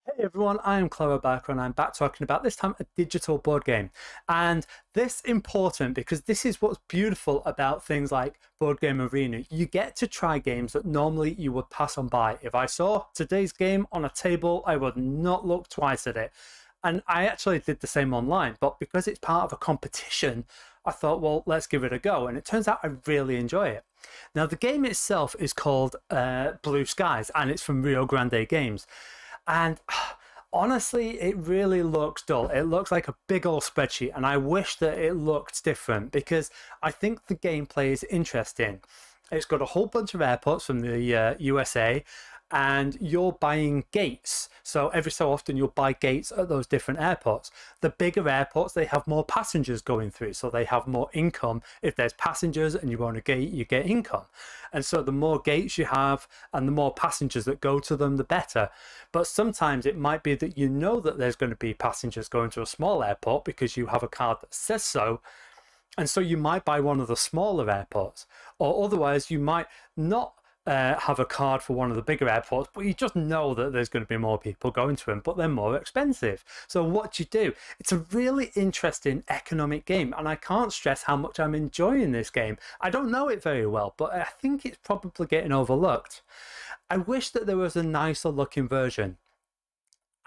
Speaker 7: Hey everyone, I am Clara Barker and I'm back talking about this time a digital board game. And this important because this is what's beautiful about things like Board Game Arena. You get to try games that normally you would pass on by. If I saw today's game on a table, I would not look twice at it. And I actually did the same online, but because it's part of a competition, I thought, well, let's give it a go. And it turns out I really enjoy it. Now, the game itself is called Blue Skies, and it's from Rio Grande Games. And honestly, it really looks dull. It looks like a big old spreadsheet, and I wish that it looked different because I think the gameplay is interesting. It's got a whole bunch of airports from the USA, and you're buying gates. So every so often you'll buy gates at those different airports. The bigger airports, they have more passengers going through, so they have more income. If there's passengers and you own a gate, you get income. And so the more gates you have and the more passengers that go to them, the better. But sometimes it might be that you know that there's going to be passengers going to a small airport because you have a card that says so. And so you might buy one of the smaller airports, or otherwise you might not have a card for one of the bigger airports, but you just know that there's going to be more people going to them, but they're more expensive. So what do you do? It's a really interesting economic game, and I can't stress how much I'm enjoying this game. I don't know it very well, but I think it's probably getting overlooked. I wish that there was a nicer looking version.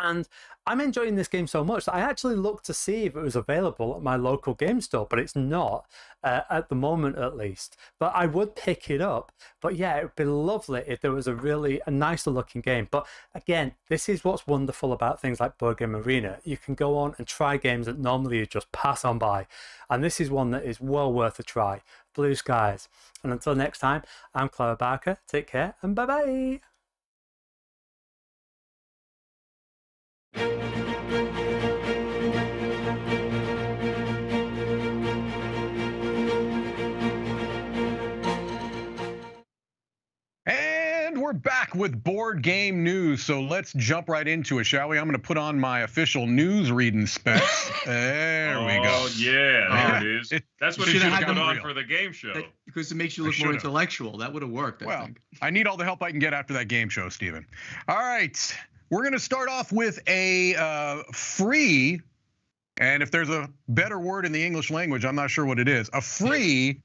Speaker 7: And I'm enjoying this game so much that I actually looked to see if it was available at my local game store, but it's not, at the moment at least. But I would pick it up. But yeah, it would be lovely if there was a nicer looking game. But again, this is what's wonderful about things like Board Game Arena. You can go on and try games that normally you just pass on by. And this is one that is well worth a try. Blue Skies. And until next time, I'm Clara Barker. Take care and bye-bye.
Speaker 2: And we're back with board game news. So let's jump right into it, shall we? I'm going to put on my official news reading specs. There we go.
Speaker 1: Oh, yeah, there it is. That's what he should have put on
Speaker 2: real.
Speaker 1: for the game show.
Speaker 3: Because it makes you look more intellectual. That would have worked, I think.
Speaker 2: I need all the help I can get after that game show, Stephen. All right. We're going to start off with a free, and if there's a better word in the English language, I'm not sure what it is, a free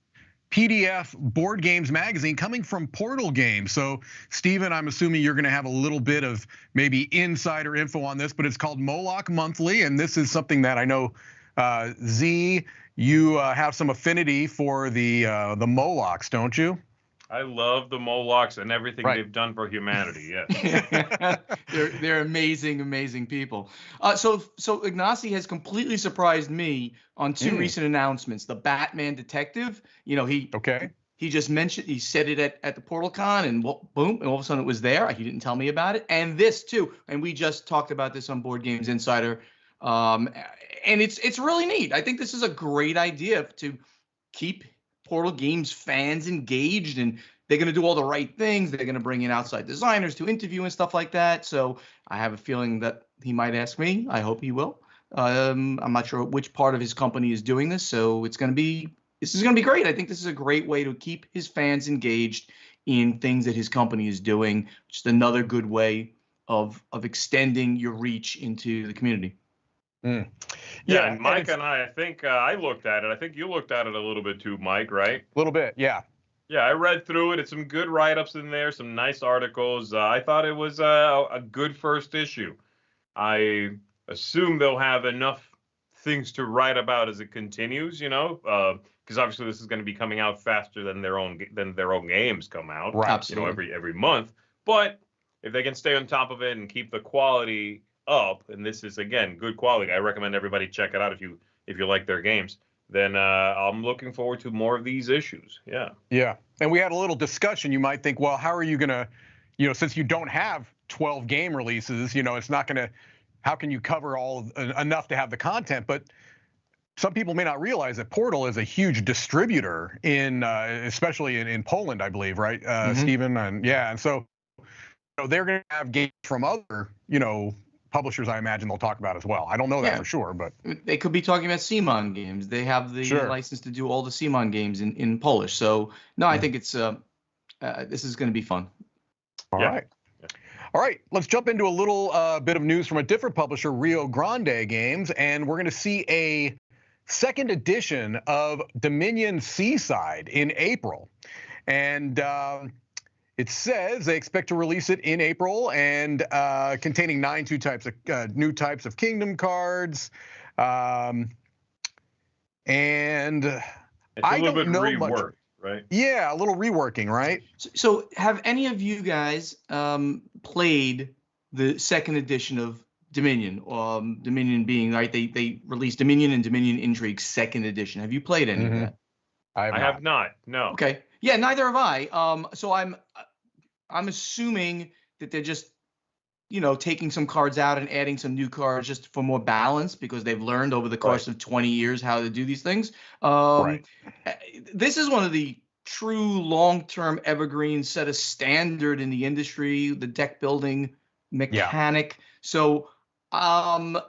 Speaker 2: PDF board games magazine coming from Portal Games. So, Stephen, I'm assuming you're going to have a little bit of maybe insider info on this, but it's called Moloch Monthly, and this is something that I know, Z, you have some affinity for the Molochs, don't you?
Speaker 1: I love the Molochs and everything they've done for humanity. Yes,
Speaker 3: they're amazing, amazing people. So Ignacy has completely surprised me on two recent announcements. The Batman Detective, he just mentioned, he said it at the PortalCon, and boom, and all of a sudden it was there. He didn't tell me about it. And this too, and we just talked about this on Board Games Insider, and it's really neat. I think this is a great idea to keep Portal Games fans engaged, and they're going to do all the right things. They're going to bring in outside designers to interview and stuff like that. So I have a feeling that he might ask me. I hope he will. I'm not sure which part of his company is doing this, so this is going to be great. I think this is a great way to keep his fans engaged in things that his company is doing. Just another good way of extending your reach into the community.
Speaker 1: Yeah, and Mike and I think I looked at it. I think you looked at it a little bit too, Mike, right?
Speaker 2: A little bit, yeah.
Speaker 1: Yeah, I read through it. It's some good write-ups in there, some nice articles. I thought it was a good first issue. I assume they'll have enough things to write about as it continues, because obviously this is going to be coming out faster than their own games come out,
Speaker 2: right?
Speaker 3: Absolutely.
Speaker 1: Every month. But if they can stay on top of it and keep the quality up, and this is again good quality, I recommend everybody check it out if you like their games. Then I'm looking forward to more of these issues. Yeah.
Speaker 2: And we had a little discussion. You might think, well, how are you gonna, since you don't have 12 game releases, it's not gonna. How can you cover enough to have the content? But some people may not realize that Portal is a huge distributor in, especially in Poland, I believe, right, Stephen? And so they're going to have games from other, publishers. I imagine they'll talk about as well. I don't know that for sure, but
Speaker 3: they could be talking about Simon games. They have the license to do all the Simon games in Polish. So no, I think it's this is going to be fun.
Speaker 2: All right. Let's jump into a little bit of news from a different publisher, Rio Grande Games, and we're going to see a second edition of Dominion Seaside in April. And it says they expect to release it in April, and containing 9 new types of kingdom cards. And
Speaker 1: it's
Speaker 2: I don't know
Speaker 1: reworked,
Speaker 2: much.
Speaker 1: Right?
Speaker 2: Yeah, a little reworking, right?
Speaker 3: So have any of you guys played the second edition of Dominion? Dominion being, right, they released Dominion and Dominion Intrigue second edition. Have you played any of that?
Speaker 1: I have not. No.
Speaker 3: Okay. Yeah, neither have I. So I'm assuming that they're just, taking some cards out and adding some new cards just for more balance, because they've learned over the course of 20 years how to do these things. This is one of the true long-term evergreen, set a standard in the industry, the deck building mechanic. So I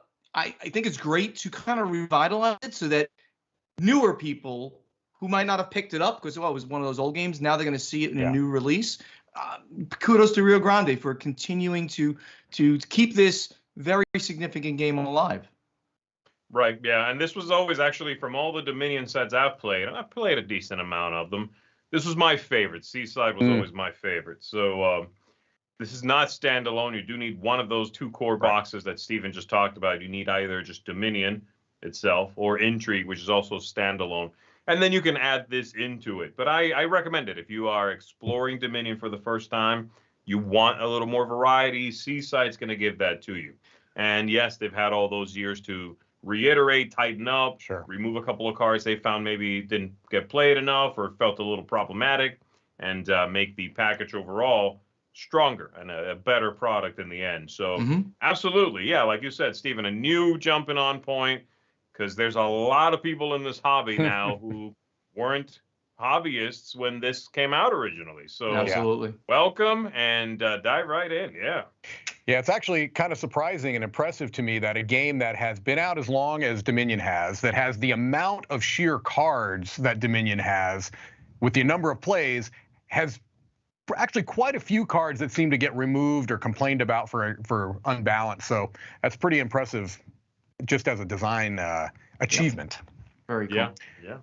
Speaker 3: think it's great to kind of revitalize it so that newer people who might not have picked it up because it was one of those old games, now they're going to see it in a new release. Kudos to Rio Grande for continuing to keep this very significant game alive.
Speaker 1: Right, yeah, and this was always actually from all the Dominion sets I've played, and I've played a decent amount of them. This was my favorite. Seaside was always my favorite. So this is not standalone. You do need one of those 2 core boxes that Stephen just talked about. You need either just Dominion itself or Intrigue, which is also standalone. And then you can add this into it. But I recommend it if you are exploring Dominion for the first time. You want a little more variety. Seaside's going to give that to you. And yes, they've had all those years to reiterate, tighten up, remove a couple of cards they found maybe didn't get played enough or felt a little problematic, and make the package overall stronger and a better product in the end. So absolutely, yeah, like you said, Stephen, a new jumping on point, because there's a lot of people in this hobby now who weren't hobbyists when this came out originally. So
Speaker 3: absolutely,
Speaker 1: welcome and dive right in. Yeah,
Speaker 2: it's actually kind of surprising and impressive to me that a game that has been out as long as Dominion has, that has the amount of sheer cards that Dominion has, with the number of plays, has actually quite a few cards that seem to get removed or complained about for unbalance. So that's pretty impressive, just as a design achievement.
Speaker 3: Very cool.
Speaker 1: Yeah.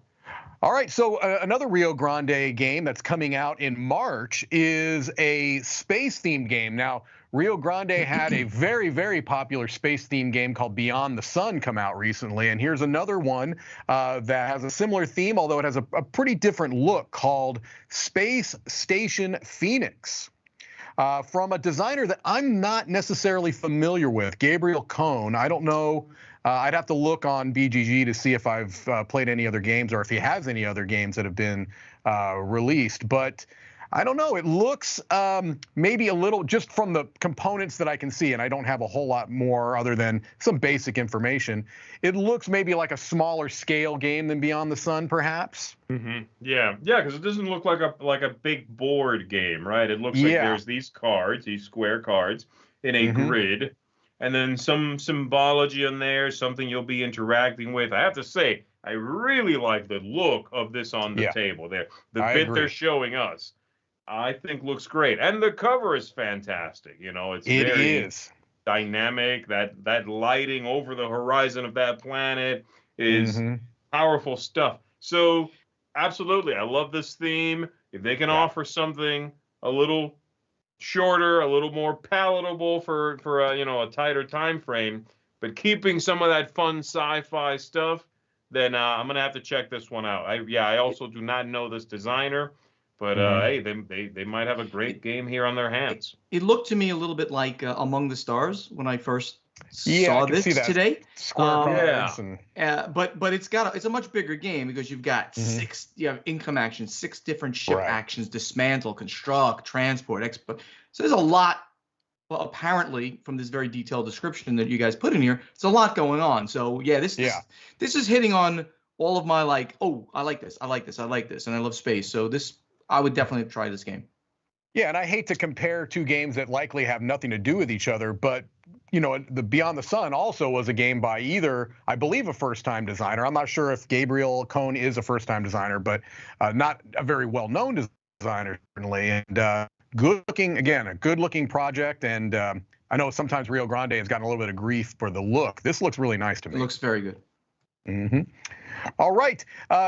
Speaker 2: All right, so another Rio Grande game that's coming out in March is a space-themed game. Now, Rio Grande had a very, very popular space-themed game called Beyond the Sun come out recently, and here's another one that has a similar theme, although it has a pretty different look, called Space Station Phoenix. From a designer that I'm not necessarily familiar with, Gabriel Cohn. I don't know. I'd have to look on BGG to see if I've played any other games or if he has any other games that have been released. But I don't know. It looks maybe a little, just from the components that I can see, and I don't have a whole lot more other than some basic information. It looks maybe like a smaller scale game than Beyond the Sun, perhaps.
Speaker 1: Yeah, because it doesn't look like a big board game, right? It looks like there's these cards, these square cards in a grid. And then some symbology in there, something you'll be interacting with. I have to say, I really like the look of this on the table there. The bit they're showing us, I think looks great. And the cover is fantastic. It's very dynamic. That lighting over the horizon of that planet is powerful stuff. So absolutely, I love this theme. If they can offer something a little shorter, a little more palatable for a tighter time frame, but keeping some of that fun sci-fi stuff, then I'm gonna have to check this one out. I also do not know this designer, but hey, they might have a great game here on their hands.
Speaker 3: It looked to me a little bit like Among the Stars when I first saw this today.
Speaker 2: Square cards
Speaker 3: but it's a much bigger game because you've got you have income actions, 6 different ship actions: dismantle, construct, transport, export. So there's a lot apparently from this very detailed description that you guys put in here, it's a lot going on. So yeah, this is hitting on all of my like, oh, I like this, and I love space. So I would definitely try this game.
Speaker 2: Yeah, and I hate to compare two games that likely have nothing to do with each other, but the Beyond the Sun also was a game by either, I believe, a first-time designer. I'm not sure if Gabriel Cohn is a first-time designer, but not a very well-known designer, certainly. And good-looking, again, a good-looking project. And I know sometimes Rio Grande has gotten a little bit of grief for the look. This looks really nice to me.
Speaker 3: It looks very good.
Speaker 2: Mm-hmm. All right,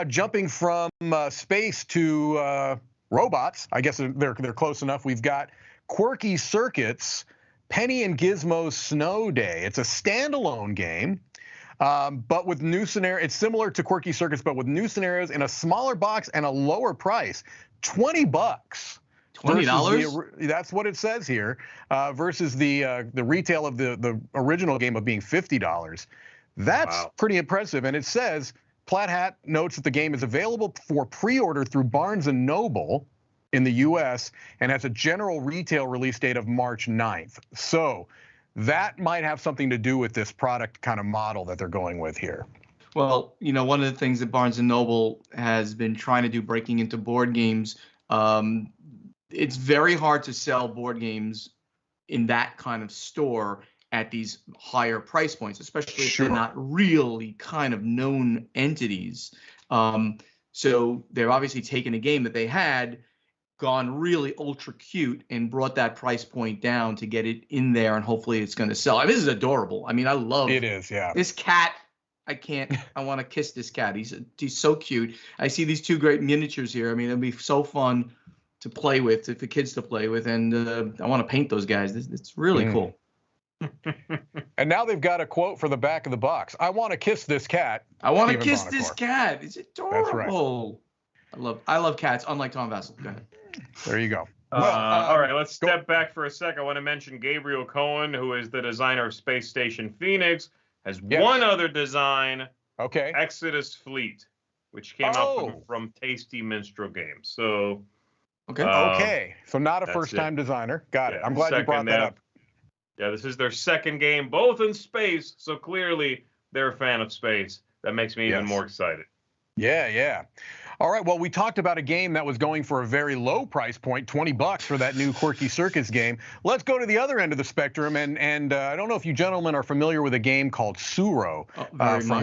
Speaker 2: jumping from space to robots. I guess they're close enough. We've got Quirky Circuits, Penny and Gizmo's Snow Day. It's a standalone game, but with new scenario. It's similar to Quirky Circuits, but with new scenarios in a smaller box and a lower price. $20.
Speaker 3: $20?
Speaker 2: That's what it says here. Versus the retail of the original game of being $50. That's pretty impressive. And it says, Plaid Hat notes that the game is available for pre-order through Barnes & Noble in the U.S. and has a general retail release date of March 9th. So that might have something to do with this product kind of model that they're going with here.
Speaker 3: Well, one of the things that Barnes & Noble has been trying to do, breaking into board games, it's very hard to sell board games in that kind of store at these higher price points, especially if they're not really kind of known entities. So they're obviously taken a game that they had, gone really ultra cute, and brought that price point down to get it in there, and hopefully it's going to sell. I mean, this is adorable. I mean, I love
Speaker 2: it. Is, yeah.
Speaker 3: This cat. I want to kiss this cat. He's so cute. I see these two great miniatures here. I mean, it'll be so fun to play with, for kids to play with, and I want to paint those guys. It's really cool.
Speaker 2: And now they've got a quote for the back of the box. I want to kiss this cat.
Speaker 3: I want to kiss this cat. It's adorable.
Speaker 2: That's right.
Speaker 3: I love cats, unlike Tom Vassell. Go ahead.
Speaker 2: There you go.
Speaker 1: All right, let's step back for a sec. I want to mention Gabriel Cohen, who is the designer of Space Station Phoenix, has one other design.
Speaker 2: Okay.
Speaker 1: Exodus Fleet, which came out from Tasty Minstrel Games. So.
Speaker 2: Okay. So not a first-time designer. Got it. I'm glad you brought that up.
Speaker 1: Yeah, this is their second game, both in space. So clearly they're a fan of space. That makes me even more excited.
Speaker 2: Yeah. All right. Well, we talked about a game that was going for a very low price point, $20 for that new Quirky Circus game. Let's go to the other end of the spectrum. And I don't know if you gentlemen are familiar with a game called Suro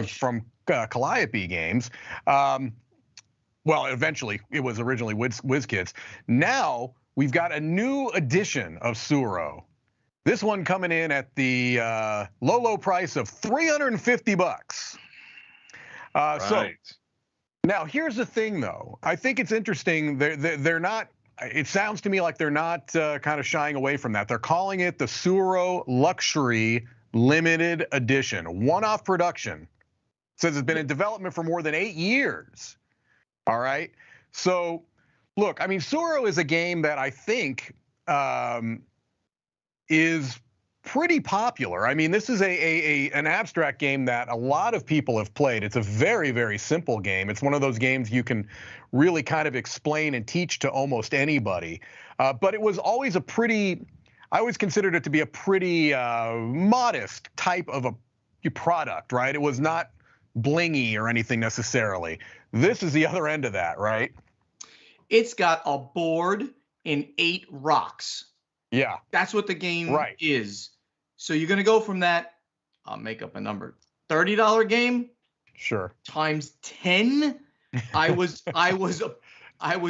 Speaker 2: from Calliope Games. Well, eventually, it was originally WizKids. Now we've got a new edition of Suro. This one coming in at the low price of $350. So now here's the thing, though. I think it's interesting. They're not. It sounds to me like they're not kind of shying away from that. They're calling it the Suro Luxury Limited Edition, one-off production. It says it's been in development for more than 8 years. All right. So, look, I mean, Suro is a game that I think is pretty popular. I mean, this is an abstract game that a lot of people have played. It's a very, very simple game. It's one of those games you can really kind of explain and teach to almost anybody. But it was always I always considered it to be a pretty modest type of a product, right? It was not blingy or anything necessarily. This is the other end of that, right?
Speaker 3: It's got a board and 8 rocks.
Speaker 2: Yeah.
Speaker 3: That's what the game is. So you're going to go from that, I'll make up a number, $30 game?
Speaker 2: Sure. Times
Speaker 3: 10? I was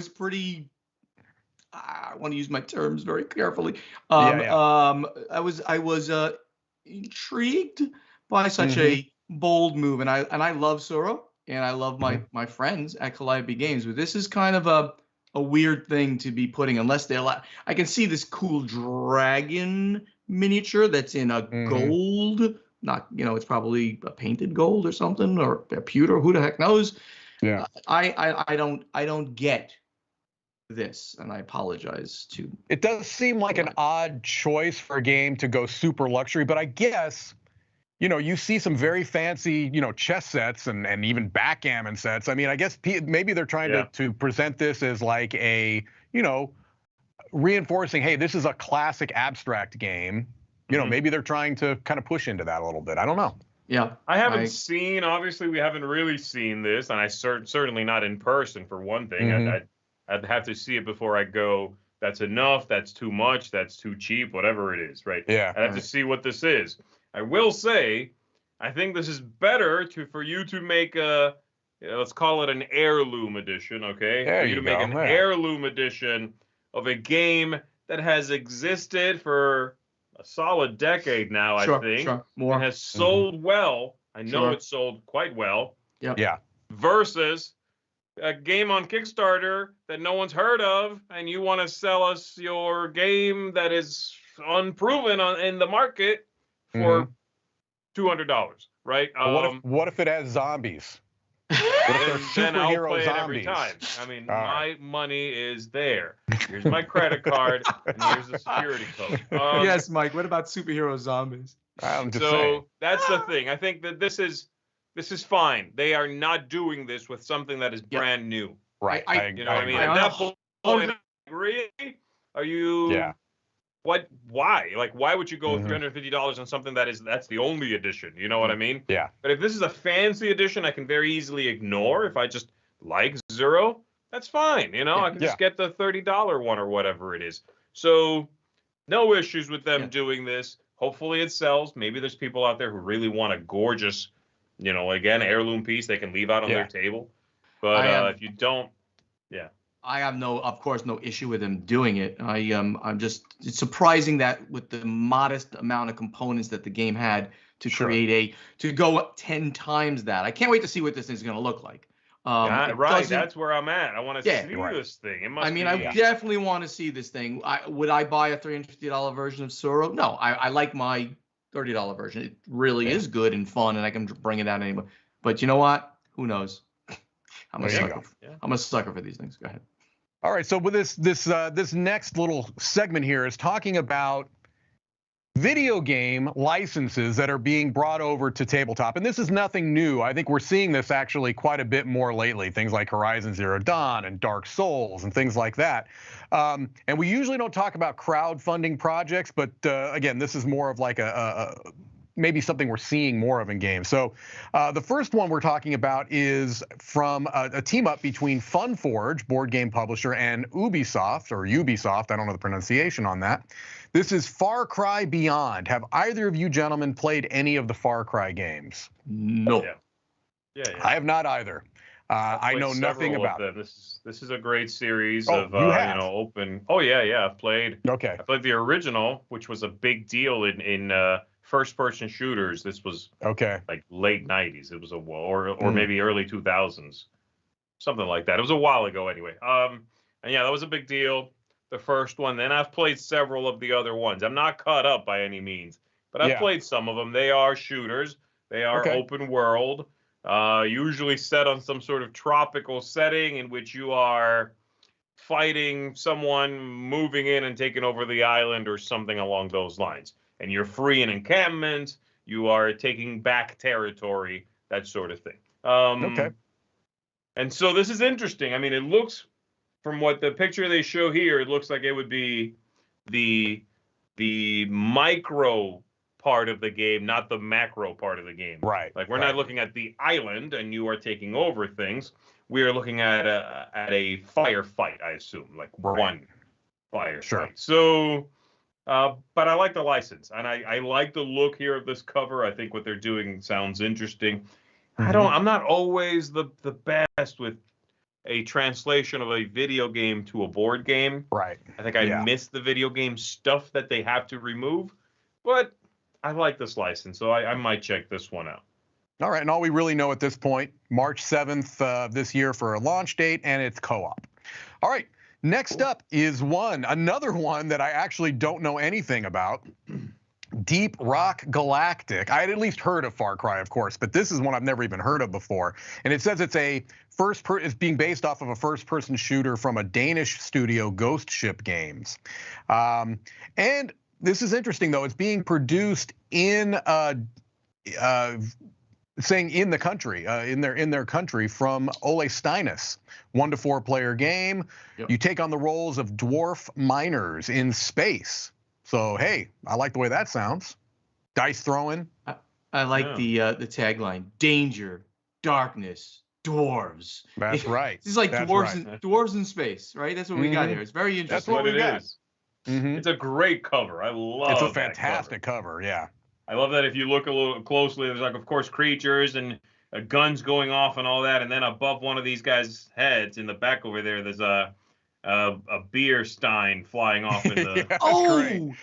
Speaker 3: pretty, I want to use my terms very carefully. I was intrigued by such a bold move, and I love Suro, and I love my friends at Calliope Games, but this is kind of a weird thing to be putting, unless they're I can see this cool dragon miniature that's in a gold, not, it's probably a painted gold or something, or a pewter, who the heck knows.
Speaker 2: Yeah.
Speaker 3: I don't get this, and I apologize to.
Speaker 2: It does seem like an odd choice for a game to go super luxury, but I guess, you see some very fancy, chess sets and even backgammon sets. I mean, I guess maybe they're trying to present this as like a, reinforcing, hey, this is a classic abstract game. You know, maybe they're trying to kind of push into that a little bit. I don't know.
Speaker 3: Yeah.
Speaker 1: I haven't seen, obviously, we haven't really seen this, and I certainly not in person, for one thing. I'd have to see it before I go, that's enough, that's too much, that's too cheap, whatever it is, right?
Speaker 2: Yeah.
Speaker 1: I'd have to see what this is. I will say, I think this is better for you to make a, let's call it an heirloom edition, okay?
Speaker 2: There
Speaker 1: for you to make an heirloom edition of a game that has existed for a solid decade now, I think.
Speaker 3: Sure. More.
Speaker 1: And has sold well. I know it sold quite well.
Speaker 3: Yep.
Speaker 2: Yeah.
Speaker 1: Versus a game on Kickstarter that no one's heard of, and you want to sell us your game that is unproven in the market for $200, right?
Speaker 2: What if it has zombies? What if they're
Speaker 1: then I'll
Speaker 2: superhero
Speaker 1: play it every
Speaker 2: zombies?
Speaker 1: time. I mean, my money is there. Here's my credit card, and here's the security code.
Speaker 3: Yes, Mike. What about superhero zombies?
Speaker 2: I'm just saying.
Speaker 1: That's the thing. I think that this is fine. They are not doing this with something that is brand new.
Speaker 2: Right.
Speaker 1: You know what I mean? At that point, I agree. Are you?
Speaker 2: Yeah.
Speaker 1: What? Why? Like, why would you go $350 on something that's the only edition? You know what I mean?
Speaker 2: Yeah.
Speaker 1: But if this is a fancy edition, I can very easily ignore. If I just like Zero, that's fine. You know, I can just get the $30 one or whatever it is. So, no issues with them doing this. Hopefully it sells. Maybe there's people out there who really want a gorgeous, you know, again, heirloom piece they can leave out on their table. But if you don't,
Speaker 3: I have of course, no issue with them doing it. I'm just, it's surprising that with the modest amount of components that the game had to create to go up 10 times that. I can't wait to see what this thing's going to look like.
Speaker 1: Right, that's where I'm at. I want to see this thing.
Speaker 3: I definitely want to see this thing. Would I buy a $350 version of Suro? No, I like my $30 version. It really is good and fun, and I can bring it out anyway. But you know what? Who knows? I'm a sucker for these things. Go ahead.
Speaker 2: All right, so with this next little segment here is talking about video game licenses that are being brought over to tabletop. And this is nothing new. I think we're seeing this actually quite a bit more lately. Things like Horizon Zero Dawn and Dark Souls and things like that. And we usually don't talk about crowdfunding projects, but again, this is more of like maybe something we're seeing more of in games. So the first one we're talking about is from a team up between FunForge, board game publisher, and Ubisoft, I don't know the pronunciation on that. This is Far Cry Beyond. Have either of you gentlemen played any of the Far Cry games?
Speaker 3: No.
Speaker 1: Yeah.
Speaker 2: I have not either. I know nothing about
Speaker 1: them. This is a great series
Speaker 2: of
Speaker 1: open. Oh yeah, I've played.
Speaker 2: Okay.
Speaker 1: I played the original, which was a big deal in first-person shooters. This was like late 90s. It was or maybe early 2000s, something like that. It was a while ago anyway. And yeah, that was a big deal. The first one. Then I've played several of the other ones. I'm not caught up by any means, but I've played some of them. They are shooters. They are open world, usually set on some sort of tropical setting in which you are fighting someone moving in and taking over the island or something along those lines. And you're free in encampment. You are taking back territory, that sort of thing. And so this is interesting. I mean, it looks, from what the picture they show here, it looks like it would be the micro part of the game, not the macro part of the game.
Speaker 2: Right.
Speaker 1: Like we're not looking at the island and you are taking over things. We are looking at a firefight, I assume, like one firefight.
Speaker 2: Sure.
Speaker 1: So, but I like the license, and I like the look here of this cover. I think what they're doing sounds interesting. I'm not always the best with a translation of a video game to a board game.
Speaker 2: Right.
Speaker 1: I think I miss the video game stuff that they have to remove, but I like this license, so I might check this one out.
Speaker 2: All right, and all we really know at this point, March 7th this year for a launch date, and it's co-op. All right, next up is another one that I actually don't know anything about. Deep Rock Galactic. I had at least heard of Far Cry, of course, but this is one I've never even heard of before. And it says it's it's being based off of a first-person shooter from a Danish studio, Ghost Ship Games. And this is interesting, though. It's being produced in saying in the country, in their country from Ole Steinus. 1 to 4 player game.
Speaker 3: Yep.
Speaker 2: You take on the roles of dwarf miners in space. So hey, I like the way that sounds. Dice throwing.
Speaker 3: I like the tagline: danger, darkness, dwarves.
Speaker 2: That's right.
Speaker 3: It's like
Speaker 2: That's
Speaker 3: dwarves,
Speaker 2: right.
Speaker 3: dwarves in space, right? That's what we got here. It's very interesting.
Speaker 2: That's what we got.
Speaker 1: Mm-hmm. It's a great cover. I love it.
Speaker 2: It's a fantastic cover. Yeah.
Speaker 1: I love that if you look a little closely, there's like, of course, creatures and guns going off and all that, and then above one of these guys' heads in the back over there, there's a beer stein flying off in the.
Speaker 2: Yeah,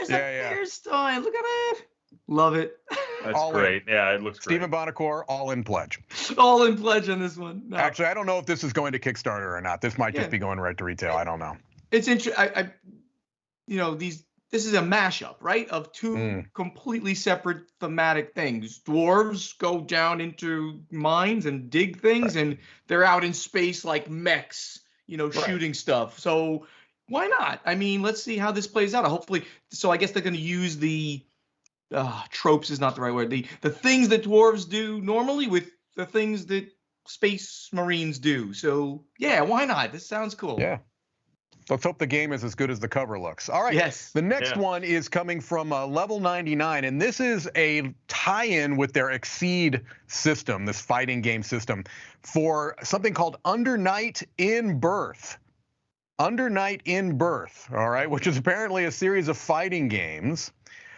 Speaker 3: there's a beer stein. Look at it. Love it.
Speaker 1: That's all great. Yeah, it looks great.
Speaker 2: Stephen Bonacore, all in pledge.
Speaker 3: All in pledge on this one. No.
Speaker 2: Actually, I don't know if this is going to Kickstarter or not. This might just be going right to retail. I don't know.
Speaker 3: It's interesting. This is a mashup, right, of two completely separate thematic things. Dwarves go down into mines and dig things, and they're out in space like mechs, shooting stuff. So why not? I mean, let's see how this plays out. Hopefully, so I guess they're going to use the tropes is not the right word. The things that dwarves do normally with the things that space marines do. So yeah, why not? This sounds cool.
Speaker 2: Yeah. Let's hope the game is as good as the cover looks. All right.
Speaker 3: Yes.
Speaker 2: The next one is coming from Level 99, and this is a tie-in with their Exceed system, this fighting game system, for something called Under Night in Birth. Under Night in Birth, all right, which is apparently a series of fighting games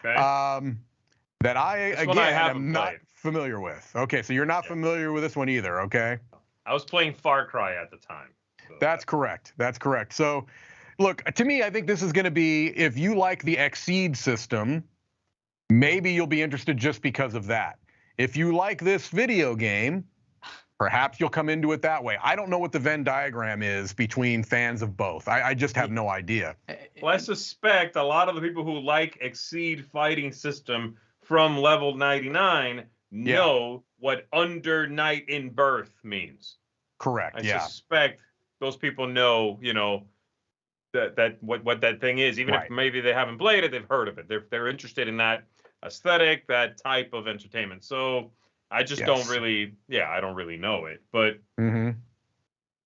Speaker 2: that I am not familiar with. Okay, so you're not familiar with this one either, okay?
Speaker 1: I was playing Far Cry at the time.
Speaker 2: That's correct. That's correct. So, look, to me, I think this is going to be, if you like the Exceed system, maybe you'll be interested just because of that. If you like this video game, perhaps you'll come into it that way. I don't know what the Venn diagram is between fans of both. I just have no idea.
Speaker 1: Well, I suspect a lot of the people who like Exceed fighting system from Level 99 know what Under Night in Birth means.
Speaker 2: Correct.
Speaker 1: I suspect those people know, that what that thing is. Even if maybe they haven't played it, they've heard of it. They're interested in that aesthetic, that type of entertainment. So I just don't really, I don't really know it. But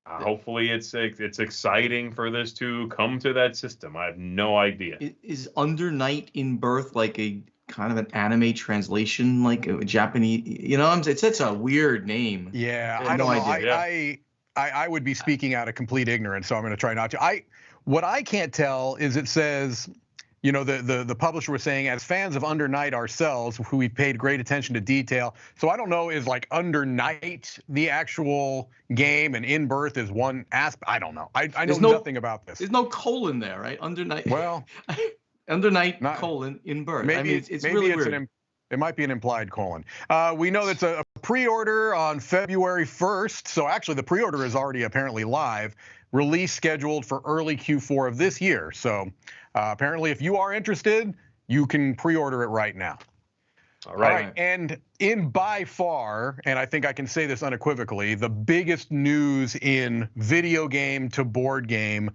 Speaker 1: hopefully it's exciting for this to come to that system. I have no idea.
Speaker 3: Is Under Night in Birth like a kind of an anime translation, like a Japanese? It's a weird name.
Speaker 2: Yeah, I don't know. Idea. I would be speaking out of complete ignorance, so I'm going to try not to. What I can't tell is it says, the publisher was saying, as fans of Under Night ourselves, who we've paid great attention to detail. So I don't know, is like Under Night the actual game and In Birth is one aspect? I don't know. I know nothing about this.
Speaker 3: There's no colon there, right? Under Night.
Speaker 2: Well,
Speaker 3: Under Night colon In Birth.
Speaker 2: Maybe
Speaker 3: it's really weird.
Speaker 2: It might be an implied colon. We know that's a pre-order on February 1st. So actually the pre-order is already apparently live. Release scheduled for early Q4 of this year. So apparently if you are interested, you can pre-order it right now. All right. And in by far, and I think I can say this unequivocally, the biggest news in video game to board game,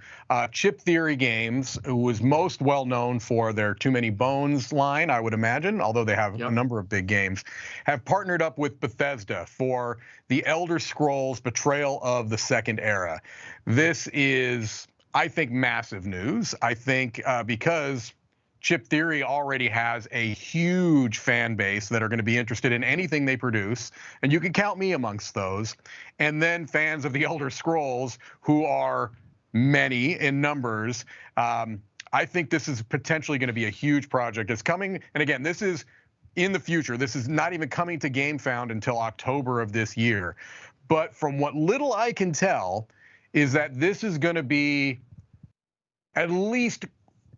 Speaker 2: Chip Theory Games, who was most well known for their Too Many Bones line, I would imagine, although they have a number of big games, have partnered up with Bethesda for the Elder Scrolls Betrayal of the Second Era. This is, I think, massive news. I think because Chip Theory already has a huge fan base that are going to be interested in anything they produce, and you can count me amongst those. And then fans of the Elder Scrolls, who are many in numbers. I think this is potentially going to be a huge project. It's coming, and again, this is in the future. This is not even coming to GameFound until October of this year. But from what little I can tell, is that this is going to be at least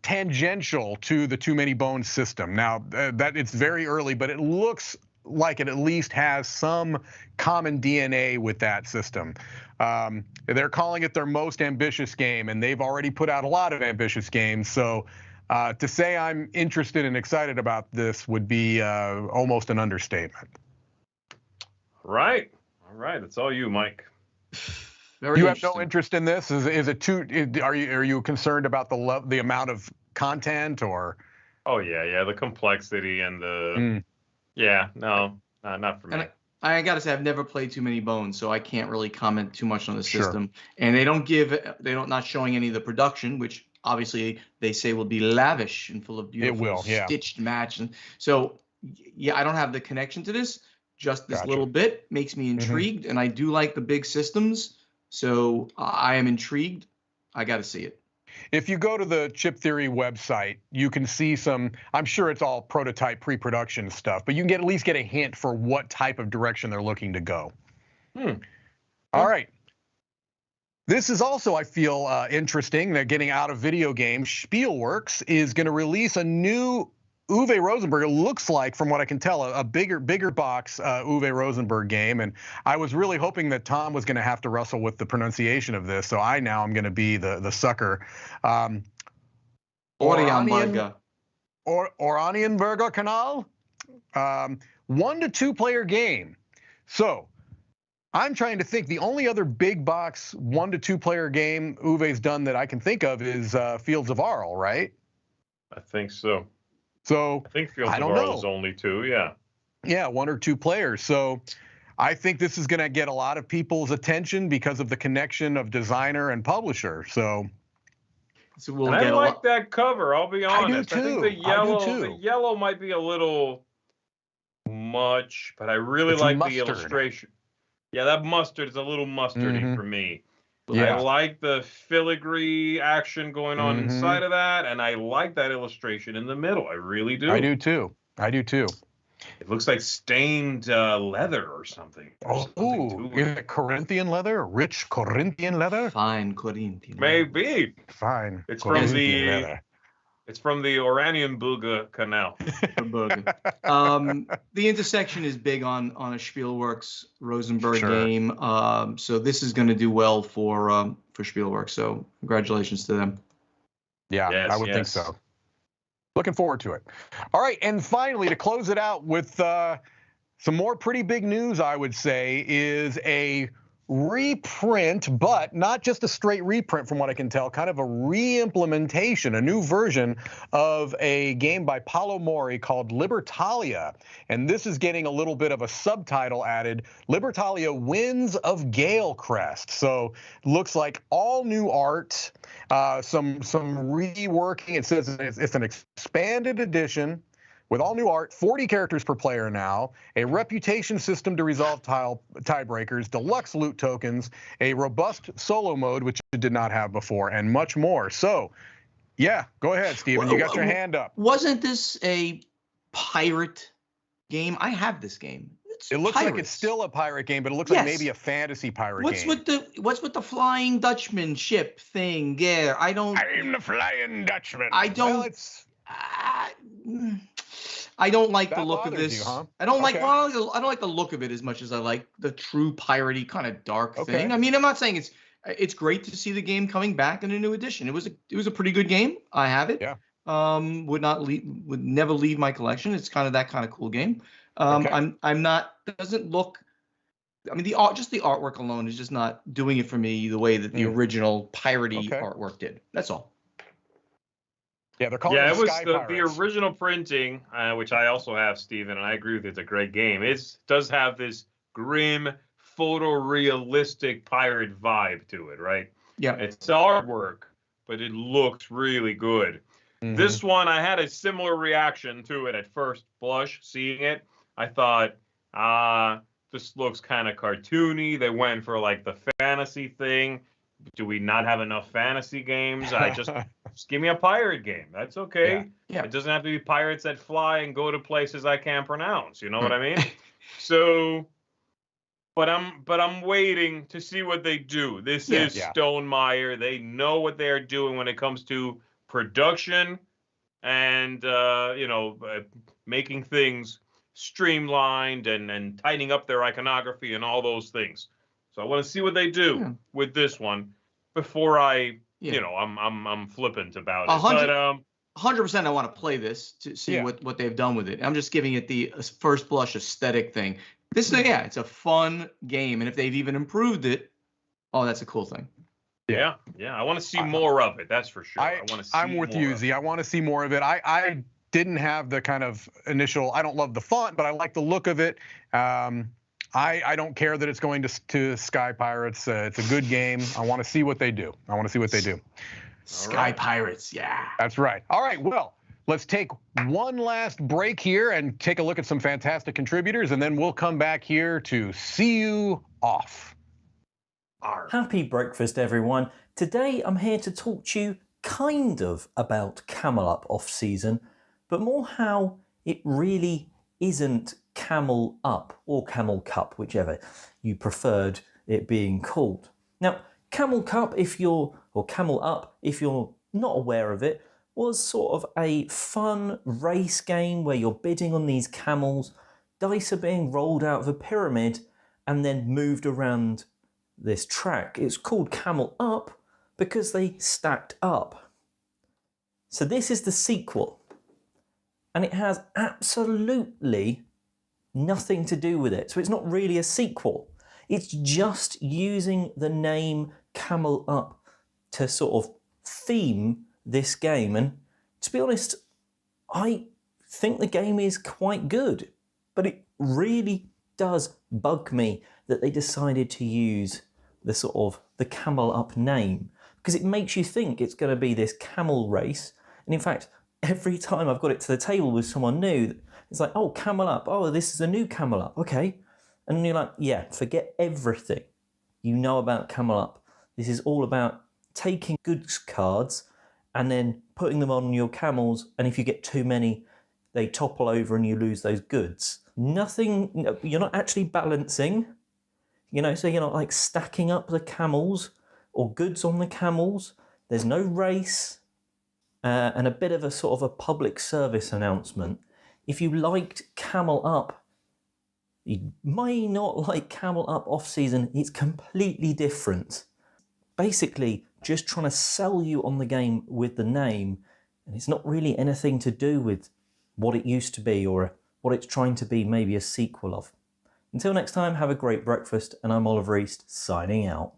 Speaker 2: tangential to the Too Many Bones system. Now, that it's very early, but it looks like it at least has some common DNA with that system. They're calling it their most ambitious game, and they've already put out a lot of ambitious games. So to say I'm interested and excited about this would be almost an understatement.
Speaker 1: Right. All right. That's all you, Mike.
Speaker 2: You have no interest in this? Is it too? Are you concerned about the amount of content or?
Speaker 1: Oh yeah, the complexity and the. No, not for me.
Speaker 3: I gotta say, I've never played Too Many Bones, so I can't really comment too much on the system. And they're not showing any of the production, which obviously they say will be lavish and full of beautiful stitched match. And so, yeah, I don't have the connection to this. Just this little bit makes me intrigued, and I do like the big systems, so I am intrigued. I got to see it.
Speaker 2: If you go to the Chip Theory website, you can see some, I'm sure it's all prototype pre-production stuff, but you can at least get a hint for what type of direction they're looking to go. All right. This is also, I feel, interesting. They're getting out of video games. Spielworks is going to release a new Uwe Rosenberg. It looks like, from what I can tell, a bigger box Uwe Rosenberg game. And I was really hoping that Tom was going to have to wrestle with the pronunciation of this. So I'm going to be the sucker.
Speaker 3: Oranienburger
Speaker 2: Kanal. 1 to 2 player game. So I'm trying to think. The only other big box 1 to 2 player game Uwe's done that I can think of is Fields of Arle, right?
Speaker 1: I think so.
Speaker 2: So
Speaker 1: I think Fields of Arle is only 2, yeah.
Speaker 2: Yeah, 1 or 2 players. So I think this is going to get a lot of people's attention because of the connection of designer and publisher. So
Speaker 3: we'll
Speaker 1: I like that cover, I'll be honest.
Speaker 2: I do too.
Speaker 1: I think the yellow might be a little much, but I really like the illustration. Yeah, that mustard is a little mustardy for me. Yeah. I like the filigree action going on inside of that, and I like that illustration in the middle. I really do.
Speaker 2: I do too.
Speaker 1: It looks like stained leather or something.
Speaker 2: Is it Corinthian leather? Rich Corinthian leather?
Speaker 3: Fine Corinthian.
Speaker 1: Maybe.
Speaker 2: Fine.
Speaker 1: It's from the Oranienburger Canal.
Speaker 3: The intersection is big on a Spielworks Rosenberg game. So this is going to do well for Spielworks. So congratulations to them.
Speaker 2: Yeah, I would think so. Looking forward to it. All right, and finally, to close it out with some more pretty big news, I would say, is a reprint, but not just a straight reprint from what I can tell, kind of a re-implementation, a new version of a game by Paolo Mori called Libertalia. And this is getting a little bit of a subtitle added, Libertalia Winds of Galecrest. So looks like all new art, some reworking. It says it's an expanded edition with all new art, 40 characters per player now, a reputation system to resolve tiebreakers, deluxe loot tokens, a robust solo mode, which it did not have before, and much more. So, yeah, go ahead, Steven. You got your hand up.
Speaker 3: Wasn't this a pirate game? I have this game.
Speaker 2: It looks like it's still a pirate game, but it looks like maybe a fantasy pirate game.
Speaker 3: What's with the Flying Dutchman ship thing? Yeah, I'm
Speaker 2: the Flying Dutchman.
Speaker 3: I don't. I don't like the look of this.
Speaker 2: You, huh?
Speaker 3: I don't like the look of it as much as I like the true piratey kind of dark thing. I mean, I'm not saying it's great to see the game coming back in a new edition. It was a pretty good game. I have it.
Speaker 2: Yeah.
Speaker 3: Would never leave my collection. It's kind of that kind of cool game. I'm not. Doesn't look. I mean, the artwork alone is just not doing it for me the way that the original piratey artwork did. That's all.
Speaker 2: Yeah, they're calling it
Speaker 1: was
Speaker 2: Sky
Speaker 1: the
Speaker 2: Pirates.
Speaker 1: original printing, which I also have, Steven, and I agree with you. It's a great game. It does have this grim, photorealistic pirate vibe to it, right?
Speaker 3: Yeah.
Speaker 1: It's artwork, but it looks really good. This one, I had a similar reaction to it at first blush, seeing it. I thought, this looks kind of cartoony. They went for like the fantasy thing. Do we not have enough fantasy games? Just give me a pirate game. That's okay.
Speaker 3: Yeah.
Speaker 1: It doesn't have to be pirates that fly and go to places I can't pronounce. You know what I mean? So, but I'm waiting to see what they do. This is Stonemaier. They know what they're doing when it comes to production and making things streamlined and tightening up their iconography and all those things. So I want to see what they do with this one before I'm flippant about it.
Speaker 3: 100% I want to play this to see what they've done with it. I'm just giving it the first blush aesthetic thing. This is it's a fun game, and if they've even improved it, that's a cool thing.
Speaker 1: Yeah. I want to see more of it. That's for sure. I want to see.
Speaker 2: I'm with you, Z. I want to see more of it. I didn't have the kind of initial. I don't love the font, but I like the look of it. I don't care that it's going to Sky Pirates. It's a good game. I want to see what they do.
Speaker 3: Sky Pirates, yeah.
Speaker 2: That's right. All right, well, let's take one last break here and take a look at some fantastic contributors, and then we'll come back here to see you off.
Speaker 8: Happy breakfast, everyone. Today I'm here to talk to you kind of about Camel Up off-season, but more how it really isn't Camel Up or Camel Cup, whichever you preferred it being called. Now, Camel Cup, or Camel Up, if you're not aware of it, was sort of a fun race game where you're bidding on these camels, dice are being rolled out of a pyramid and then moved around this track. It's called Camel Up because they stacked up. So this is the sequel, and it has absolutely nothing to do with it. So it's not really a sequel. It's just using the name Camel Up to sort of theme this game. And to be honest, I think the game is quite good, but it really does bug me that they decided to use the sort of the Camel Up name, because it makes you think it's going to be this camel race. And in fact, every time I've got it to the table with someone new, it's like, oh, Camel Up. Oh, this is a new Camel Up. Okay. And you're like, yeah, forget everything you know about Camel Up. This is all about taking goods cards and then putting them on your camels. And if you get too many, they topple over and you lose those goods. Nothing, you're not actually balancing, so you're not like stacking up the camels or goods on the camels. There's no race, and a bit of a sort of a public service announcement. If you liked Camel Up, you may not like Camel Up off-season. It's completely different. Basically, just trying to sell you on the game with the name, and it's not really anything to do with what it used to be or what it's trying to be, maybe a sequel of. Until next time, have a great breakfast, and I'm Oliver East, signing out.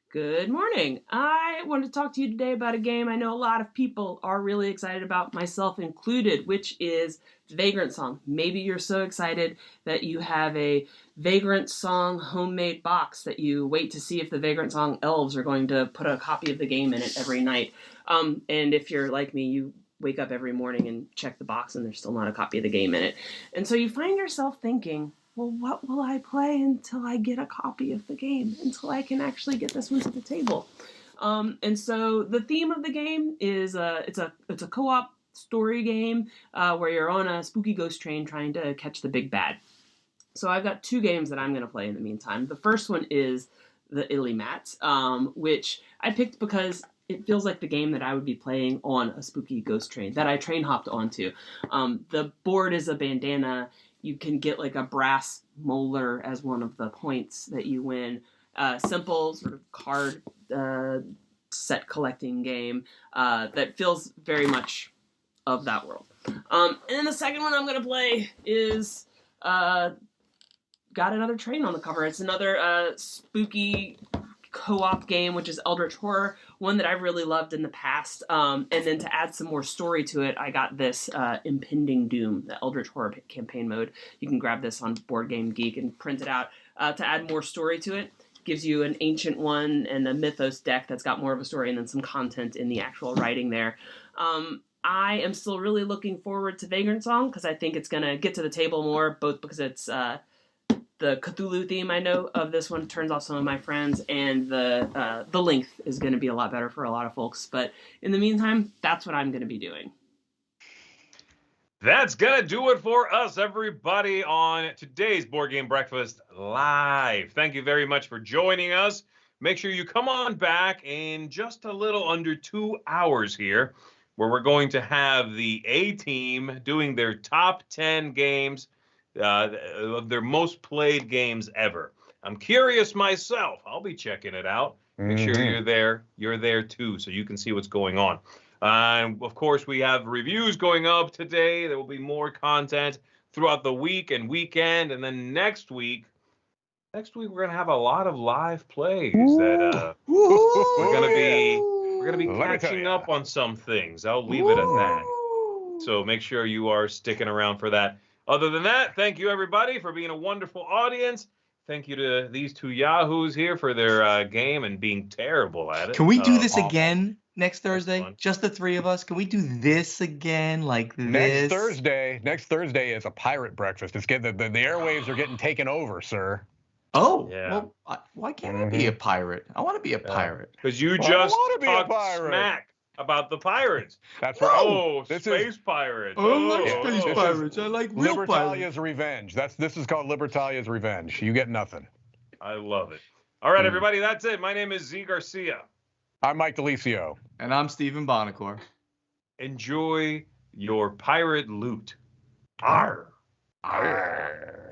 Speaker 9: Good morning. I wanted to talk to you today about a game I know a lot of people are really excited about, myself included, which is Vagrant Song. Maybe you're so excited that you have a Vagrant Song homemade box that you wait to see if the Vagrant Song elves are going to put a copy of the game in it every night. And if you're like me, you wake up every morning and check the box and there's still not a copy of the game in it. And so you find yourself thinking, well, what will I play until I get a copy of the game, until I can actually get this one to the table? And so the theme of the game is it's a co-op story game where you're on a spooky ghost train trying to catch the big bad. So I've got two games that I'm going to play in the meantime. The first one is the Illimat, which I picked because it feels like the game that I would be playing on a spooky ghost train that I train hopped onto. The board is a bandana. You can get like a brass molar as one of the points that you win. Simple sort of card set collecting game that feels very much of that world. And then the second one I'm going to play is got another train on the cover. It's another spooky co-op game, which is Eldritch Horror, one that I've really loved in the past. And then to add some more story to it, I got this Impending Doom, the Eldritch Horror campaign mode. You can grab this on Board Game Geek and print it out to add more story to it. Gives you an ancient one and a mythos deck that's got more of a story and then some content in the actual writing there. I am still really looking forward to Vagrant Song because I think it's going to get to the table more, both because it's the Cthulhu theme I know of this one turns off some of my friends, and the length is going to be a lot better for a lot of folks. But in the meantime, that's what I'm going to be doing.
Speaker 1: That's going to do it for us, everybody, on today's Board Game Breakfast Live. Thank you very much for joining us. Make sure you come on back in just a little under 2 hours here, where we're going to have the A-Team doing their top 10 games of their most played games ever. I'm curious myself. I'll be checking it out. Make sure you're there. You're there too, so you can see what's going on. Of course, we have reviews going up today. There will be more content throughout the week and weekend, and then next week we're gonna have a lot of live plays that we're gonna be catching up on some things. I'll leave it at that. So make sure you are sticking around for that. Other than that, thank you everybody for being a wonderful audience. Thank you to these two yahoos here for their game and being terrible at it.
Speaker 3: Can we do this
Speaker 1: awful.
Speaker 3: again next Thursday?
Speaker 1: fun.
Speaker 3: Just the three of us? Can we do this again like this?
Speaker 2: Next Thursday is a pirate breakfast. It's getting the airwaves are getting taken over, sir.
Speaker 3: Oh,
Speaker 1: Yeah.
Speaker 3: well, why can't I be a pirate? I want to be a pirate.
Speaker 1: Because you
Speaker 2: Well, I
Speaker 1: just
Speaker 2: wanna be a
Speaker 1: talked
Speaker 2: pirate.
Speaker 1: smack about the pirates.
Speaker 2: That's right.
Speaker 1: Oh,
Speaker 2: This
Speaker 1: space pirates.
Speaker 3: I don't like
Speaker 1: Oh,
Speaker 3: space
Speaker 1: oh.
Speaker 3: pirates. I like real pirates.
Speaker 2: Libertalia's Revenge. This is called Libertalia's Revenge. You get nothing.
Speaker 1: I love it. All right, everybody, that's it. My name is Z Garcia.
Speaker 2: I'm Mike DeLisio.
Speaker 3: And I'm Stephen Bonacore.
Speaker 1: Enjoy your pirate loot. Arr.
Speaker 2: Arr.